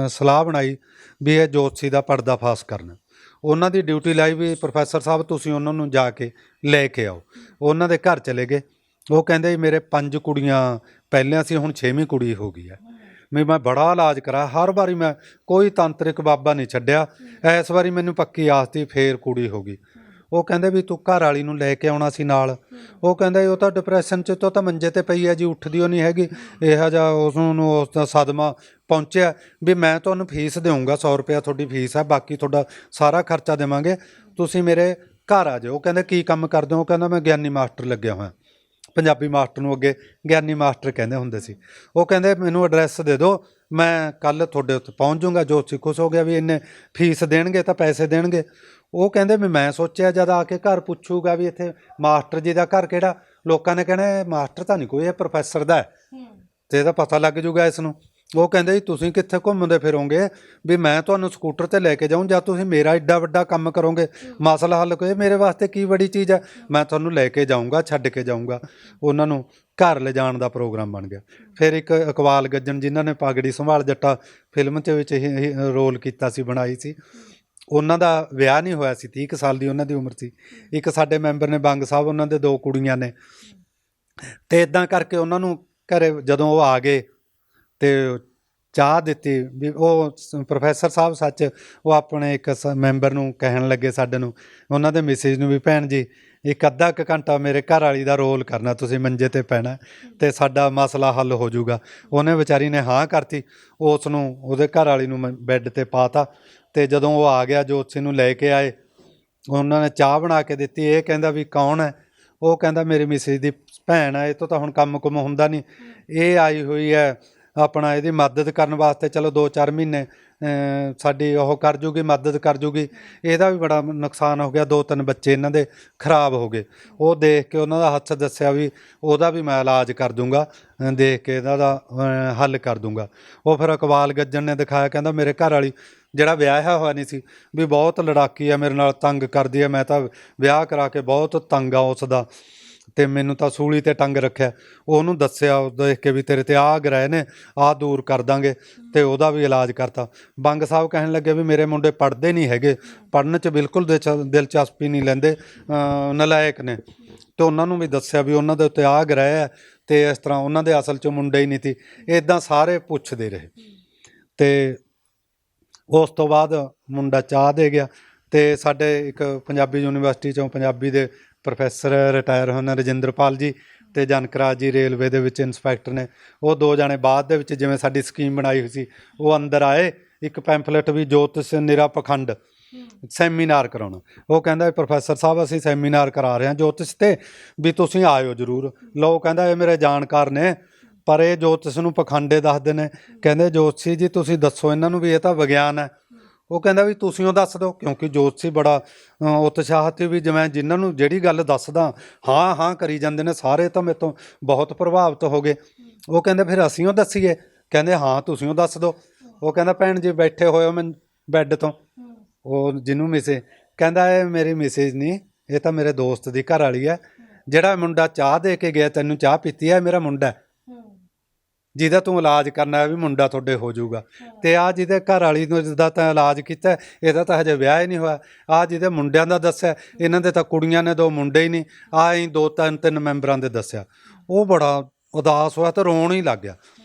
ਸਲਾਹ ਬਣਾਈ ਵੀ ਇਹ ਜੋਤਸ਼ੀ ਦਾ ਪਰਦਾਫਾਸ਼ ਕਰਨਾ। ਉਹਨਾਂ ਦੀ ਡਿਊਟੀ ਲਾਈ ਵੀ ਪ੍ਰੋਫੈਸਰ ਸਾਹਿਬ ਤੁਸੀਂ ਉਹਨਾਂ ਨੂੰ ਜਾ ਕੇ ਲੈ ਕੇ ਆਓ। ਉਹਨਾਂ ਦੇ ਘਰ ਚਲੇ ਗਏ। ਉਹ ਕਹਿੰਦੇ ਜੀ ਮੇਰੇ 5 ਕੁੜੀਆਂ ਪਹਿਲਾਂ ਸੀ, ਹੁਣ 6ਵੀਂ ਕੁੜੀ ਹੋ ਗਈ ਹੈ, ਵੀ ਮੈਂ ਬੜਾ ਇਲਾਜ ਕਰਾ, ਹਰ ਵਾਰੀ ਮੈਂ ਕੋਈ ਤਾਂਤਰਿਕ ਬਾਬਾ ਨਹੀਂ ਛੱਡਿਆ, ਇਸ ਵਾਰੀ ਮੈਨੂੰ ਪੱਕੀ ਆਸ ਤੀ, ਫੇਰ ਕੁੜੀ ਹੋ ਗਈ। ਉਹ ਕਹਿੰਦੇ ਵੀ ਤੂੰ ਘਰ ਵਾਲੀ ਨੂੰ ਲੈ ਕੇ ਆਉਣਾ ਸੀ ਨਾਲ। ਉਹ ਕਹਿੰਦਾ ਉਹ ਤਾਂ ਡਿਪਰੈਸ਼ਨ 'ਚ ਤਾਂ ਮੰਜੇ 'ਤੇ ਪਈ ਹੈ ਜੀ, ਉੱਠਦੀ ਉਹ ਨਹੀਂ ਹੈਗੀ। ਇਹੋ ਜਿਹਾ ਉਸਨੂੰ ਉਸ ਦਾ ਸਦਮਾ ਪਹੁੰਚਿਆ ਵੀ ਮੈਂ ਤੁਹਾਨੂੰ ਫੀਸ ਦੇਵਾਂਗਾ, 100 ਰੁਪਇਆ ਤੁਹਾਡੀ ਫੀਸ ਹੈ, ਬਾਕੀ ਤੁਹਾਡਾ ਸਾਰਾ ਖਰਚਾ ਦੇਵਾਂਗੇ, ਤੁਸੀਂ ਮੇਰੇ ਘਰ ਆ ਜਾਓ। ਉਹ ਕਹਿੰਦੇ ਕੀ ਕੰਮ ਕਰਦੇ ਹੋ? ਉਹ ਕਹਿੰਦਾ ਮੈਂ ਗਿਆਨੀ ਮਾਸਟਰ ਲੱਗਿਆ ਹੋਇਆ। ਪੰਜਾਬੀ ਮਾਸਟਰ ਨੂੰ ਅੱਗੇ ਗਿਆਨੀ ਮਾਸਟਰ ਕਹਿੰਦੇ ਹੁੰਦੇ ਸੀ। ਉਹ ਕਹਿੰਦੇ ਮੈਨੂੰ ਐਡਰੈਸ ਦੇ ਦਿਓ, ਮੈਂ ਕੱਲ੍ਹ ਤੁਹਾਡੇ ਉੱਤੇ ਪਹੁੰਚ ਜਾਊਂਗਾ। ਜੋਤਸ਼ੀ ਖੁਸ਼ ਹੋ ਗਿਆ ਵੀ ਇੰਨੇ ਫੀਸ ਦੇਣਗੇ ਤਾਂ ਪੈਸੇ ਦੇਣਗੇ। ਉਹ ਕਹਿੰਦੇ ਵੀ ਮੈਂ ਸੋਚਿਆ ਜਦ ਆ ਕੇ ਘਰ ਪੁੱਛੂਗਾ ਵੀ ਇੱਥੇ ਮਾਸਟਰ ਜੀ ਦਾ ਘਰ ਕਿਹੜਾ, ਲੋਕਾਂ ਨੇ ਕਹਿਣਾ ਮਾਸਟਰ ਤਾਂ ਨਹੀਂ ਕੋਈ, ਇਹ ਪ੍ਰੋਫੈਸਰ ਦਾ ਤੇ ਇਹਦਾ ਪਤਾ ਲੱਗ ਜੂਗਾ ਇਸ ਨੂੰ। ਉਹ ਕਹਿੰਦੇ ਜੀ ਤੁਸੀਂ ਕਿੱਥੇ ਘੁੰਮਦੇ ਫਿਰੋਗੇ, ਵੀ ਮੈਂ ਤੁਹਾਨੂੰ ਸਕੂਟਰ 'ਤੇ ਲੈ ਕੇ ਜਾਊਂ ਜਾਂ ਤੁਸੀਂ ਮੇਰਾ ਐਡਾ ਵੱਡਾ ਕੰਮ ਕਰੋਗੇ, ਮਸਲਾ ਹੱਲ ਕੋਈ ਮੇਰੇ ਵਾਸਤੇ ਕੀ ਬੜੀ ਚੀਜ਼ ਹੈ, ਮੈਂ ਤੁਹਾਨੂੰ ਲੈ ਕੇ ਜਾਊਂਗਾ, ਛੱਡ ਕੇ ਜਾਊਂਗਾ। ਉਹਨਾਂ ਨੂੰ ਘਰ ਲਿਜਾਣ ਦਾ ਪ੍ਰੋਗਰਾਮ ਬਣ ਗਿਆ। ਫਿਰ ਇੱਕ ਇਕਬਾਲ ਗੱਜਣ ਜਿਨ੍ਹਾਂ ਨੇ ਪਗੜੀ ਸੰਭਾਲ ਜੱਟਾ ਫਿਲਮ 'ਚ ਵਿੱਚ ਹੀ ਰੋਲ ਕੀਤਾ ਸੀ, ਬਣਾਈ ਸੀ, ਉਹਨਾਂ ਦਾ ਵਿਆਹ ਨਹੀਂ ਹੋਇਆ ਸੀ, 30 ਕੁ ਸਾਲ ਦੀ ਉਹਨਾਂ ਦੀ ਉਮਰ ਸੀ। ਇੱਕ ਸਾਡੇ ਮੈਂਬਰ ਨੇ ਬੰਗ ਸਾਹਿਬ, ਉਹਨਾਂ ਦੇ 2 ਕੁੜੀਆਂ ਨੇ। ਅਤੇ ਇੱਦਾਂ ਕਰਕੇ ਉਹਨਾਂ ਨੂੰ ਘਰੇ ਜਦੋਂ ਉਹ ਆ ਗਏ ਅਤੇ ਚਾਹ ਦਿੱਤੀ ਵੀ ਉਹ ਪ੍ਰੋਫੈਸਰ ਸਾਹਿਬ ਸੱਚ ਉਹ ਆਪਣੇ ਇੱਕ ਮੈਂਬਰ ਨੂੰ ਕਹਿਣ ਲੱਗੇ, ਸਾਡੇ ਨੂੰ, ਉਹਨਾਂ ਦੇ ਮਿਸਿਜ ਨੂੰ, ਵੀ ਭੈਣ ਜੀ ਇੱਕ ਅੱਧਾ ਕੁ ਘੰਟਾ ਮੇਰੇ ਘਰ ਵਾਲੀ ਦਾ ਰੋਲ ਕਰਨਾ, ਤੁਸੀਂ ਮੰਜੇ 'ਤੇ ਪੈਣਾ ਅਤੇ ਸਾਡਾ ਮਸਲਾ ਹੱਲ ਹੋ ਜਾਊਗਾ। ਉਹਨੇ ਵਿਚਾਰੀ ਨੇ ਹਾਂ ਕਰਤੀ। ਉਸ ਨੂੰ ਉਹਦੇ ਘਰ ਵਾਲੀ ਨੂੰ ਬੈੱਡ 'ਤੇ ਪਾ ਤਾ ਅਤੇ ਜਦੋਂ ਉਹ ਆ ਗਿਆ ਜੋਤਸ਼ੀ ਨੂੰ ਲੈ ਕੇ ਆਏ, ਉਹਨਾਂ ਨੇ ਚਾਹ ਬਣਾ ਕੇ ਦਿੱਤੀ। ਇਹ ਕਹਿੰਦਾ ਵੀ ਕੌਣ ਹੈ? ਉਹ ਕਹਿੰਦਾ ਮੇਰੀ ਮਿਸਿਜ ਦੀ ਭੈਣ ਹੈ, ਇਹ ਤੋਂ ਤਾਂ ਹੁਣ ਕੰਮ ਕੁਮ ਹੁੰਦਾ ਨਹੀਂ, ਇਹ ਆਈ ਹੋਈ ਹੈ ਆਪਣਾ ਇਹਦੀ ਮਦਦ ਕਰਨ ਵਾਸਤੇ, ਚਲੋ 2-4 ਮਹੀਨੇ ਸਾਡੀ ਉਹ ਕਰ ਜੂਗੀ, ਮਦਦ ਕਰ ਜੂਗੀ। ਇਹਦਾ ਵੀ ਬੜਾ ਨੁਕਸਾਨ ਹੋ ਗਿਆ, 2-3 ਬੱਚੇ ਇਹਨਾਂ ਦੇ ਖਰਾਬ ਹੋ ਗਏ। ਉਹ ਦੇਖ ਕੇ ਉਹਨਾਂ ਦਾ ਹੱਥ ਦੱਸਿਆ ਵੀ ਉਹਦਾ ਵੀ ਮੈਂ ਇਲਾਜ ਕਰ ਦੂੰਗਾ, ਦੇਖ ਕੇ ਇਹਨਾਂ ਦਾ ਹੱਲ ਕਰ ਦੂੰਗਾ। ਉਹ ਫਿਰ ਇਕਬਾਲ ਗੱਜਣ ਨੇ ਦਿਖਾਇਆ, ਕਹਿੰਦਾ ਮੇਰੇ ਘਰ ਵਾਲੀ ਜਿਹੜਾ ਵਿਆਹਿਆ ਹੋਇਆ ਨਹੀਂ ਸੀ ਵੀ ਬਹੁਤ ਲੜਾਕੀ ਆ, ਮੇਰੇ ਨਾਲ ਤੰਗ ਕਰਦੀ ਹੈ, ਮੈਂ ਤਾਂ ਵਿਆਹ ਕਰਾ ਕੇ ਬਹੁਤ ਤੰਗ ਆ ਉਸ ਦਾ, ਅਤੇ ਮੈਨੂੰ ਤਾਂ ਸੂਲੀ 'ਤੇ ਟੰਗ ਰੱਖਿਆ। ਉਹਨੂੰ ਦੱਸਿਆ, ਉਹ ਦੇਖ ਕੇ ਵੀ ਤੇਰੇ 'ਤੇ ਆਹ ਗ੍ਰਹਿ ਨੇ, ਆਹ ਦੂਰ ਕਰ ਦਾਂਗੇ, ਅਤੇ ਉਹਦਾ ਵੀ ਇਲਾਜ ਕਰਤਾ। ਬੰਗ ਸਾਹਿਬ ਕਹਿਣ ਲੱਗੇ ਵੀ ਮੇਰੇ ਮੁੰਡੇ ਪੜ੍ਹਦੇ ਨਹੀਂ ਹੈਗੇ, ਪੜ੍ਹਨ 'ਚ ਬਿਲਕੁਲ ਦਿਲਚਸਪੀ ਨਹੀਂ ਲੈਂਦੇ, ਨਲਾਇਕ ਨੇ। ਅਤੇ ਉਹਨਾਂ ਨੂੰ ਵੀ ਦੱਸਿਆ ਵੀ ਉਹਨਾਂ ਦੇ ਉੱਤੇ ਆਹ ਗ੍ਰਹਿ ਹੈ, ਅਤੇ ਇਸ ਤਰ੍ਹਾਂ ਉਹਨਾਂ ਦੇ ਅਸਲ 'ਚ ਮੁੰਡੇ ਹੀ ਨਹੀਂ ਸੀ। ਇੱਦਾਂ ਸਾਰੇ ਪੁੱਛਦੇ ਰਹੇ ਅਤੇ ਉਸ ਤੋਂ ਬਾਅਦ ਮੁੰਡਾ ਚਾਹ ਦੇ ਗਿਆ। ਅਤੇ ਸਾਡੇ ਇੱਕ ਪੰਜਾਬੀ ਯੂਨੀਵਰਸਿਟੀ 'ਚੋਂ ਪੰਜਾਬੀ ਦੇ ਪ੍ਰੋਫੈਸਰ ਰਿਟਾਇਰ ਹੋਏ ਨੇ, ਰਜਿੰਦਰਪਾਲ ਜੀ, ਅਤੇ ਜਨਕਰਾਜ ਜੀ ਰੇਲਵੇ ਦੇ ਵਿੱਚ ਇੰਸਪੈਕਟਰ ਨੇ। ਉਹ 2 ਜਣੇ ਬਾਅਦ ਦੇ ਵਿੱਚ ਜਿਵੇਂ ਸਾਡੀ ਸਕੀਮ ਬਣਾਈ ਹੋਈ ਸੀ, ਉਹ ਅੰਦਰ ਆਏ, ਇੱਕ ਪੈਂਫਲੇਟ ਵੀ ਜੋਤਿਸ਼ ਨਿਰਾ ਪਖੰਡ ਸੈਮੀਨਾਰ ਕਰਾਉਣਾ। ਉਹ ਕਹਿੰਦਾ ਪ੍ਰੋਫੈਸਰ ਸਾਹਿਬ ਅਸੀਂ ਸੈਮੀਨਾਰ ਕਰਾ ਰਹੇ ਹਾਂ ਜੋਤਿਸ਼ 'ਤੇ, ਵੀ ਤੁਸੀਂ ਆਇਓ ਜ਼ਰੂਰ। ਲਓ ਕਹਿੰਦਾ ਇਹ ਮੇਰੇ ਜਾਣਕਾਰ ਨੇ, ਪਰ ਇਹ ਜੋਤਿਸ਼ ਨੂੰ ਪਖੰਡੇ ਦੱਸਦੇ ਨੇ। ਕਹਿੰਦੇ ਜੋਤਸ਼ੀ ਜੀ ਤੁਸੀਂ ਦੱਸੋ ਇਹਨਾਂ ਨੂੰ ਵੀ ਇਹ ਤਾਂ ਵਿਗਿਆਨ ਹੈ। ਉਹ ਕਹਿੰਦਾ ਵੀ ਤੁਸੀਂ ਉਹ ਦੱਸ ਦਿਓ, ਕਿਉਂਕਿ ਜੋਤਸ਼ੀ ਬੜਾ ਉਤਸ਼ਾਹਿਤ ਵੀ, ਜਿਵੇਂ ਜਿਨ੍ਹਾਂ ਨੂੰ ਜਿਹੜੀ ਗੱਲ ਦੱਸਦਾ ਹਾਂ ਹਾਂ ਕਰੀ ਜਾਂਦੇ ਨੇ ਸਾਰੇ, ਤਾਂ ਮੇਰੇ ਤੋਂ ਬਹੁਤ ਪ੍ਰਭਾਵਿਤ ਹੋ ਗਏ। ਉਹ ਕਹਿੰਦੇ ਫਿਰ ਅਸੀਂ ਉਹ ਦੱਸੀਏ? ਕਹਿੰਦੇ ਹਾਂ ਤੁਸੀਂ ਉਹ ਦੱਸ ਦਿਓ। ਉਹ ਕਹਿੰਦਾ ਭੈਣ ਜੀ ਬੈਠੇ ਹੋਏ ਹੋ ਮੈਂ ਬੈੱਡ ਤੋਂ, ਉਹ ਜਿਹਨੂੰ ਮਿਸੇ, ਕਹਿੰਦਾ ਇਹ ਮੇਰੀ ਮਿਸਿਜ ਨਹੀਂ, ਇਹ ਤਾਂ ਮੇਰੇ ਦੋਸਤ ਦੀ ਘਰ ਵਾਲੀ ਹੈ। ਜਿਹੜਾ ਮੁੰਡਾ ਚਾਹ ਦੇ ਕੇ ਗਿਆ ਤੈਨੂੰ ਚਾਹ ਪੀਤੀ ਹੈ, ਮੇਰਾ ਮੁੰਡਾ ਜਿਹਦਾ ਤੂੰ ਇਲਾਜ ਕਰਨਾ ਹੈ ਵੀ ਮੁੰਡਾ ਤੁਹਾਡੇ ਹੋ ਜਾਊਗਾ। ਤੇ ਆ ਜਿਹਦੇ ਘਰ ਵਾਲੀ ਨੂੰ ਜਿੱਦਾਂ ਤਾਂ ਇਲਾਜ ਕੀਤਾ, ਇਹਦਾ ਤਾਂ ਹਜੇ ਵਿਆਹ ਹੀ ਨਹੀਂ ਹੋਇਆ। ਆ ਜਿਹਦੇ ਮੁੰਡਿਆਂ ਦਾ ਦੱਸਿਆ, ਇਹਨਾਂ ਦੇ ਤਾਂ ਕੁੜੀਆਂ ਨੇ 2 ਮੁੰਡੇ ਹੀ ਨਹੀਂ। ਆ ਅਸੀਂ 2-3 ਮੈਂਬਰਾਂ ਦੇ ਦੱਸਿਆ। ਉਹ ਬੜਾ ਉਦਾਸ ਹੋਇਆ ਤੇ ਰੋਣ ਹੀ ਲੱਗ ਗਿਆ।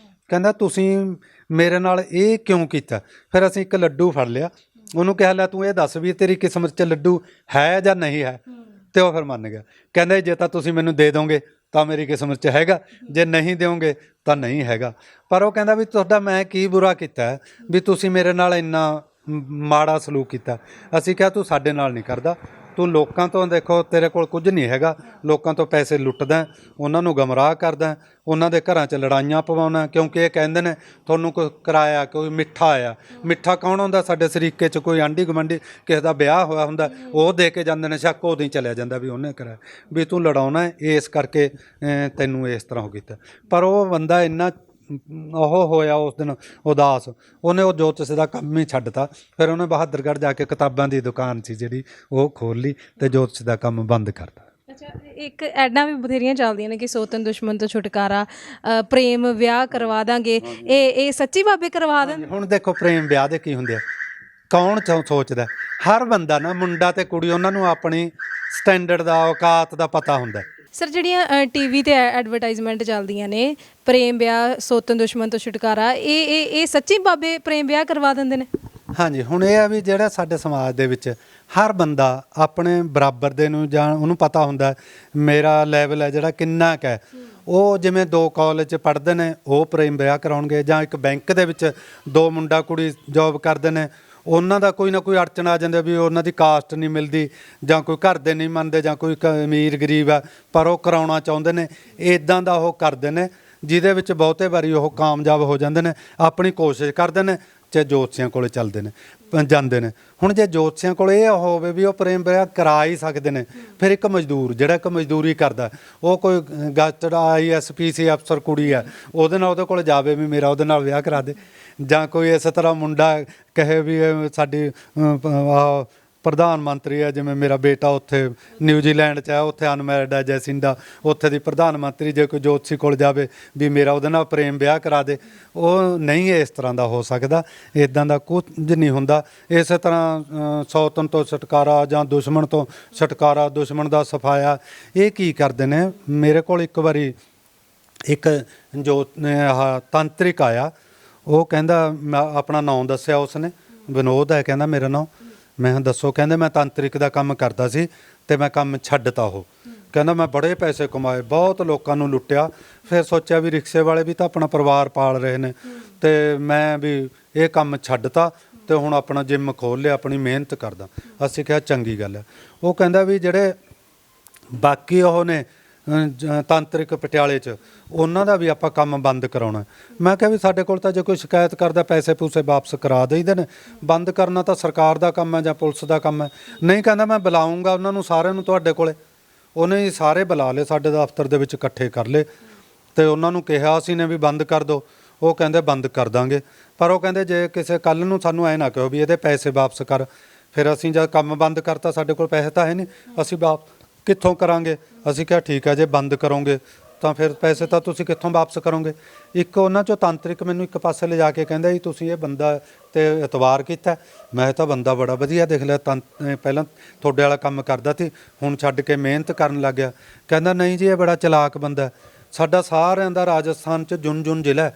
ਕਹਿੰਦਾ ਤੁਸੀਂ ਮੇਰੇ ਨਾਲ ਇਹ ਕਿਉਂ ਕੀਤਾ? ਫਿਰ ਅਸੀਂ ਇੱਕ ਲੱਡੂ ਫੜ ਲਿਆ, ਉਹਨੂੰ ਕਿਹਾ ਲੈ ਤੂੰ ਇਹ ਦੱਸ ਵੀ ਤੇਰੀ ਕਿਸਮਤ 'ਚ ਲੱਡੂ ਹੈ ਜਾਂ ਨਹੀਂ ਹੈ। ਤੇ ਉਹ ਫਿਰ ਮੰਨ ਗਿਆ। ਕਹਿੰਦਾ ਜੇ ਤਾਂ ਤੁਸੀਂ ਮੈਨੂੰ ਦੇ ਦੋਗੇ ਤਾਂ ਮੇਰੀ ਕਿਸਮਤ 'ਚ ਹੈਗਾ, ਜੇ ਨਹੀਂ ਦਿਓਗੇ ਤਾਂ ਨਹੀਂ ਹੈਗਾ। ਪਰ ਉਹ ਕਹਿੰਦਾ ਵੀ ਤੁਹਾਡਾ ਮੈਂ ਕੀ ਬੁਰਾ ਕੀਤਾ ਵੀ ਤੁਸੀਂ ਮੇਰੇ ਨਾਲ ਇੰਨਾ ਮਾੜਾ ਸਲੂਕ ਕੀਤਾ। ਅਸੀਂ ਕਿਹਾ ਤੂੰ ਸਾਡੇ ਨਾਲ ਨਹੀਂ ਕਰਦਾ, ਤੂੰ ਲੋਕਾਂ ਤੋਂ ਦੇਖੋ ਤੇਰੇ ਕੋਲ ਕੁਝ ਨਹੀਂ ਹੈਗਾ, ਲੋਕਾਂ ਤੋਂ ਪੈਸੇ ਲੁੱਟਦਾ, ਉਹਨਾਂ ਨੂੰ ਗਮਰਾਹ ਕਰਦਾ, ਉਹਨਾਂ ਦੇ ਘਰਾਂ 'ਚ ਲੜਾਈਆਂ ਪਵਾਉਣਾ। ਕਿਉਂਕਿ ਇਹ ਕਹਿੰਦੇ ਨੇ ਤੁਹਾਨੂੰ ਕੋਈ ਕਿਰਾਇਆ, ਕੋਈ ਮਿੱਠਾ ਆਇਆ। ਮਿੱਠਾ ਕੌਣ ਹੁੰਦਾ? ਸਾਡੇ ਸਰੀਕੇ 'ਚ ਕੋਈ ਆਂਢੀ ਗੁਆਂਢੀ ਕਿਸੇ ਦਾ ਵਿਆਹ ਹੋਇਆ ਹੁੰਦਾ, ਉਹ ਦੇ ਕੇ ਜਾਂਦੇ ਨੇ, ਸ਼ੱਕ ਉਦੋਂ ਹੀ ਚਲਿਆ ਜਾਂਦਾ ਵੀ ਉਹਨੇ ਕਰਾਇਆ, ਵੀ ਤੂੰ ਲੜਾਉਣਾ ਇਸ ਕਰਕੇ ਤੈਨੂੰ ਇਸ ਤਰ੍ਹਾਂ ਹੋ ਕੀਤਾ। ਪਰ ਉਹ ਬੰਦਾ ਇੰਨਾ ਉਹ ਹੋਇਆ ਉਸ ਦਿਨ ਉਦਾਸ, ਉਹਨੇ ਉਹ ਜੋਤਿਸ਼ ਦਾ ਕੰਮ ਹੀ ਛੱਡਤਾ। ਫਿਰ ਉਹਨੇ ਬਹਾਦਰਗੜ੍ਹ ਜਾ ਕੇ ਕਿਤਾਬਾਂ ਦੀ ਦੁਕਾਨ ਸੀ ਜਿਹੜੀ ਉਹ ਖੋਲ੍ਹ ਲਈ ਤੇ ਜੋਤਿਸ਼ ਦਾ ਕੰਮ ਬੰਦ ਕਰਤਾ। ਅੱਛਾ, ਇੱਕ ਐਡਾਂ ਵੀ ਬਥੇਰੀਆਂ ਚੱਲਦੀਆਂ ਨੇ ਕਿ ਸੋਤਨ ਦੁਸ਼ਮਣ ਤੋਂ ਛੁਟਕਾਰਾ, ਪ੍ਰੇਮ ਵਿਆਹ ਕਰਵਾ ਦਾਂਗੇ, ਇਹ ਸੱਚੀ ਬਾਬੇ ਕਰਵਾ ਦੇਣ? ਹੁਣ ਦੇਖੋ ਪ੍ਰੇਮ ਵਿਆਹ ਦੇ ਕੀ ਹੁੰਦੇ ਆ, ਕੌਣ ਸੋਚਦਾ? ਹਰ ਬੰਦਾ ਨਾ, ਮੁੰਡਾ ਤੇ ਕੁੜੀ, ਉਹਨਾਂ ਨੂੰ ਆਪਣੀ ਸਟੈਂਡਰਡ ਦਾ, ਔਕਾਤ ਦਾ ਪਤਾ ਹੁੰਦਾ। ਸਰ, ਜਿਹੜੀਆਂ ਟੀਵੀ ਤੇ ਐਡਵਰਟਾਈਜ਼ਮੈਂਟ ਚੱਲਦੀਆਂ ਨੇ, ਪ੍ਰੇਮ ਵਿਆਹ, ਸੋਤਨ ਦੁਸ਼ਮਣ ਤੋਂ ਛੁਟਕਾਰਾ, ਇਹ ਸੱਚੀ ਬਾਬੇ ਪ੍ਰੇਮ ਵਿਆਹ ਕਰਵਾ ਦਿੰਦੇ ਨੇ? ਹਾਂਜੀ, ਹੁਣ ਇਹ ਆ ਵੀ ਜਿਹੜਾ ਸਾਡੇ ਸਮਾਜ ਦੇ ਵਿੱਚ ਹਰ ਬੰਦਾ ਆਪਣੇ ਬਰਾਬਰ ਦੇ ਨੂੰ ਜਾਂ ਉਹਨੂੰ ਪਤਾ ਹੁੰਦਾ ਮੇਰਾ ਲੈਵਲ ਹੈ ਜਿਹੜਾ ਕਿੰਨਾ ਕੁ ਹੈ। ਉਹ ਜਿਵੇਂ 2 ਕਾਲਜ 'ਚ ਪੜ੍ਹਦੇ ਨੇ ਉਹ ਪ੍ਰੇਮ ਵਿਆਹ ਕਰਾਉਣਗੇ, ਜਾਂ ਇੱਕ ਬੈਂਕ ਦੇ ਵਿੱਚ 2 ਮੁੰਡਾ ਕੁੜੀ ਜੋਬ ਕਰਦੇ ਨੇ, ਉਹਨਾਂ ਦਾ ਕੋਈ ਨਾ ਕੋਈ ਅੜਚਨ ਆ ਜਾਂਦੀ ਵੀ ਉਹਨਾਂ ਦੀ ਕਾਸਟ ਨਹੀਂ ਮਿਲਦੀ, ਜਾਂ ਕੋਈ ਘਰ ਦੇ ਨਹੀਂ ਮੰਨਦੇ, ਜਾਂ ਕੋਈ ਅਮੀਰ ਗਰੀਬ ਆ ਪਰ ਉਹ ਕਰਾਉਣਾ ਚਾਹੁੰਦੇ ਨੇ। ਇੱਦਾਂ ਦਾ ਉਹ ਕਰਦੇ ਨੇ ਜਿਹਦੇ ਵਿੱਚ ਬਹੁਤੇ ਵਾਰੀ ਉਹ ਕਾਮਯਾਬ ਹੋ ਜਾਂਦੇ ਨੇ, ਆਪਣੀ ਕੋਸ਼ਿਸ਼ ਕਰਦੇ ਨੇ, ਚਾਹੇ ਜੋਤਸ਼ੀਆਂ ਕੋਲੇ ਚੱਲਦੇ ਨੇ ਜਾਂਦੇ ਨੇ। ਹੁਣ ਜੇ ਜੋਤਸ਼ੀਆਂ ਕੋਲ ਇਹ ਹੋਵੇ ਵੀ ਉਹ ਪ੍ਰੇਮ ਵਿਆਹ ਕਰਾ ਹੀ ਸਕਦੇ ਨੇ, ਫਿਰ ਇੱਕ ਮਜ਼ਦੂਰ ਜਿਹੜਾ ਇੱਕ ਮਜ਼ਦੂਰੀ ਕਰਦਾ, ਉਹ ਕੋਈ ਗਸਟਡ ISPC ਅਫਸਰ ਕੁੜੀ ਆ, ਉਹਦੇ ਨਾਲ ਉਹਦੇ ਕੋਲ ਜਾਵੇ ਵੀ ਮੇਰਾ ਉਹਦੇ ਨਾਲ ਵਿਆਹ ਕਰਾ ਦੇ। ਜਾਂ ਕੋਈ ਇਸ ਤਰ੍ਹਾਂ ਮੁੰਡਾ ਕਹੇ ਵੀ ਸਾਡੀ ਪ੍ਰਧਾਨ ਮੰਤਰੀ ਹੈ, ਜਿਵੇਂ ਮੇਰਾ ਬੇਟਾ ਉੱਥੇ ਨਿਊਜ਼ੀਲੈਂਡ 'ਚ ਹੈ, ਉੱਥੇ ਅਨਮੈਰਿਡ ਹੈ ਜੈਸਿੰਡਾ, ਉੱਥੇ ਦੀ ਪ੍ਰਧਾਨ ਮੰਤਰੀ ਜੇ ਕੋਈ ਜੋਤਸ਼ੀ ਕੋਲ ਜਾਵੇ ਵੀ ਮੇਰਾ ਉਹਦੇ ਨਾਲ ਪ੍ਰੇਮ ਵਿਆਹ ਕਰਾ ਦੇ, ਉਹ ਨਹੀਂ ਇਸ ਤਰ੍ਹਾਂ ਦਾ ਹੋ ਸਕਦਾ। ਇੱਦਾਂ ਦਾ ਕੁਝ ਨਹੀਂ ਹੁੰਦਾ। ਇਸੇ ਤਰ੍ਹਾਂ ਸੌਤਨ ਤੋਂ ਛੁਟਕਾਰਾ ਜਾਂ ਦੁਸ਼ਮਣ ਤੋਂ ਛੁਟਕਾਰਾ, ਦੁਸ਼ਮਣ ਦਾ ਸਫਾਇਆ, ਇਹ ਕੀ ਕਰਦੇ ਨੇ? ਮੇਰੇ ਕੋਲ ਇੱਕ ਵਾਰੀ ਇੱਕ ਤਾਂਤਰਿਕ ਆਇਆ, ਉਹ ਕਹਿੰਦਾ ਮੈਂ ਆਪਣਾ ਨਾਂ ਦੱਸਿਆ, ਉਸਨੇ ਵਿਨੋਦ ਹੈ ਕਹਿੰਦਾ ਮੇਰਾ ਨਾਂ। ਮੈਂ ਕਿਹਾ ਦੱਸੋ? ਕਹਿੰਦੇ ਮੈਂ ਤਾਂਤਰਿਕ ਦਾ ਕੰਮ ਕਰਦਾ ਸੀ ਤੇ ਮੈਂ ਕੰਮ ਛੱਡਤਾ। ਉਹ ਕਹਿੰਦਾ ਮੈਂ ਬੜੇ ਪੈਸੇ ਕਮਾਏ, ਬਹੁਤ ਲੋਕਾਂ ਨੂੰ ਲੁੱਟਿਆ, ਫਿਰ ਸੋਚਿਆ ਵੀ ਰਿਕਸ਼ੇ ਵਾਲੇ ਵੀ ਤਾਂ ਆਪਣਾ ਪਰਿਵਾਰ ਪਾਲ ਰਹੇ ਨੇ ਤੇ ਮੈਂ ਵੀ ਇਹ ਕੰਮ ਛੱਡਤਾ ਤੇ ਹੁਣ ਆਪਣਾ ਜਿੰਮ ਖੋਲ੍ਹ ਲਿਆ, ਆਪਣੀ ਮਿਹਨਤ ਕਰਦਾ। ਅਸੀਂ ਕਿਹਾ ਚੰਗੀ ਗੱਲ ਹੈ। ਉਹ ਕਹਿੰਦਾ ਵੀ ਜਿਹੜੇ ਬਾਕੀ ਉਹ ਨੇ ਤਾਂਤਰਿਕ ਪਟਿਆਲੇ 'ਚ, ਉਹਨਾਂ ਦਾ ਵੀ ਆਪਾਂ ਕੰਮ ਬੰਦ ਕਰਾਉਣਾ। ਮੈਂ ਕਿਹਾ ਵੀ ਸਾਡੇ ਕੋਲ ਤਾਂ ਜੇ ਕੋਈ ਸ਼ਿਕਾਇਤ ਕਰਦਾ ਪੈਸੇ ਪੂਸੇ ਵਾਪਸ ਕਰਾ ਦੇਈਦੇ ਨੇ, ਬੰਦ ਕਰਨਾ ਤਾਂ ਸਰਕਾਰ ਦਾ ਕੰਮ ਹੈ ਜਾਂ ਪੁਲਿਸ ਦਾ ਕੰਮ ਹੈ। ਨਹੀਂ, ਕਹਿੰਦਾ ਮੈਂ ਬੁਲਾਊਂਗਾ ਉਹਨਾਂ ਨੂੰ ਸਾਰਿਆਂ ਨੂੰ ਤੁਹਾਡੇ ਕੋਲੇ। ਉਹਨੇ ਸਾਰੇ ਬੁਲਾ ਲਏ, ਸਾਡੇ ਦਫ਼ਤਰ ਦੇ ਵਿੱਚ ਇਕੱਠੇ ਕਰ ਲਏ ਤੇ ਉਹਨਾਂ ਨੂੰ ਕਿਹਾ ਅਸੀਂ ਨੇ ਵੀ ਬੰਦ ਕਰ ਦਿਓ। ਉਹ ਕਹਿੰਦੇ ਬੰਦ ਕਰ ਦਾਂਗੇ, ਪਰ ਉਹ ਕਹਿੰਦੇ ਜੇ ਕਿਸੇ ਕੱਲ੍ਹ ਨੂੰ ਸਾਨੂੰ ਐਂ ਨਾ ਕਹੋ ਵੀ ਇਹਦੇ ਪੈਸੇ ਵਾਪਸ ਕਰ। ਫਿਰ ਅਸੀਂ ਜਦ ਕੰਮ ਬੰਦ ਕਰਤਾ, ਸਾਡੇ ਕੋਲ ਪੈਸੇ ਤਾਂ ਹੈ ਨਹੀਂ, ਅਸੀਂ ਕਿੱਥੋਂ ਕਰਾਂਗੇ? ਅਸੀਂ ਕਿਹਾ ਠੀਕ ਹੈ, ਜੇ ਬੰਦ ਕਰੋਗੇ ਤਾਂ ਫਿਰ ਪੈਸੇ ਤਾਂ ਤੁਸੀਂ ਕਿੱਥੋਂ ਵਾਪਸ ਕਰੋਗੇ? ਇੱਕ ਉਹਨਾਂ 'ਚੋਂ ਤਾਂਤਰਿਕ ਮੈਨੂੰ ਇੱਕ ਪਾਸੇ ਲਿਜਾ ਕੇ ਕਹਿੰਦਾ ਜੀ ਤੁਸੀਂ ਇਹ ਬੰਦਾ ਤੇ ਇਤਬਾਰ ਕੀਤਾ। ਮੈਂ ਤਾਂ ਬੰਦਾ ਬੜਾ ਵਧੀਆ ਦੇਖ ਲਿਆ, ਪਹਿਲਾਂ ਤੁਹਾਡੇ ਵਾਲਾ ਕੰਮ ਕਰਦਾ ਸੀ, ਹੁਣ ਛੱਡ ਕੇ ਮਿਹਨਤ ਕਰਨ ਲੱਗ ਗਿਆ। ਕਹਿੰਦਾ ਨਹੀਂ ਜੀ, ਇਹ ਬੜਾ ਚਲਾਕ ਬੰਦਾ, ਸਾਡਾ ਸਾਰਿਆਂ ਦਾ ਰਾਜਸਥਾਨ 'ਚ ਜੁਨ ਜ਼ਿਲ੍ਹਾ।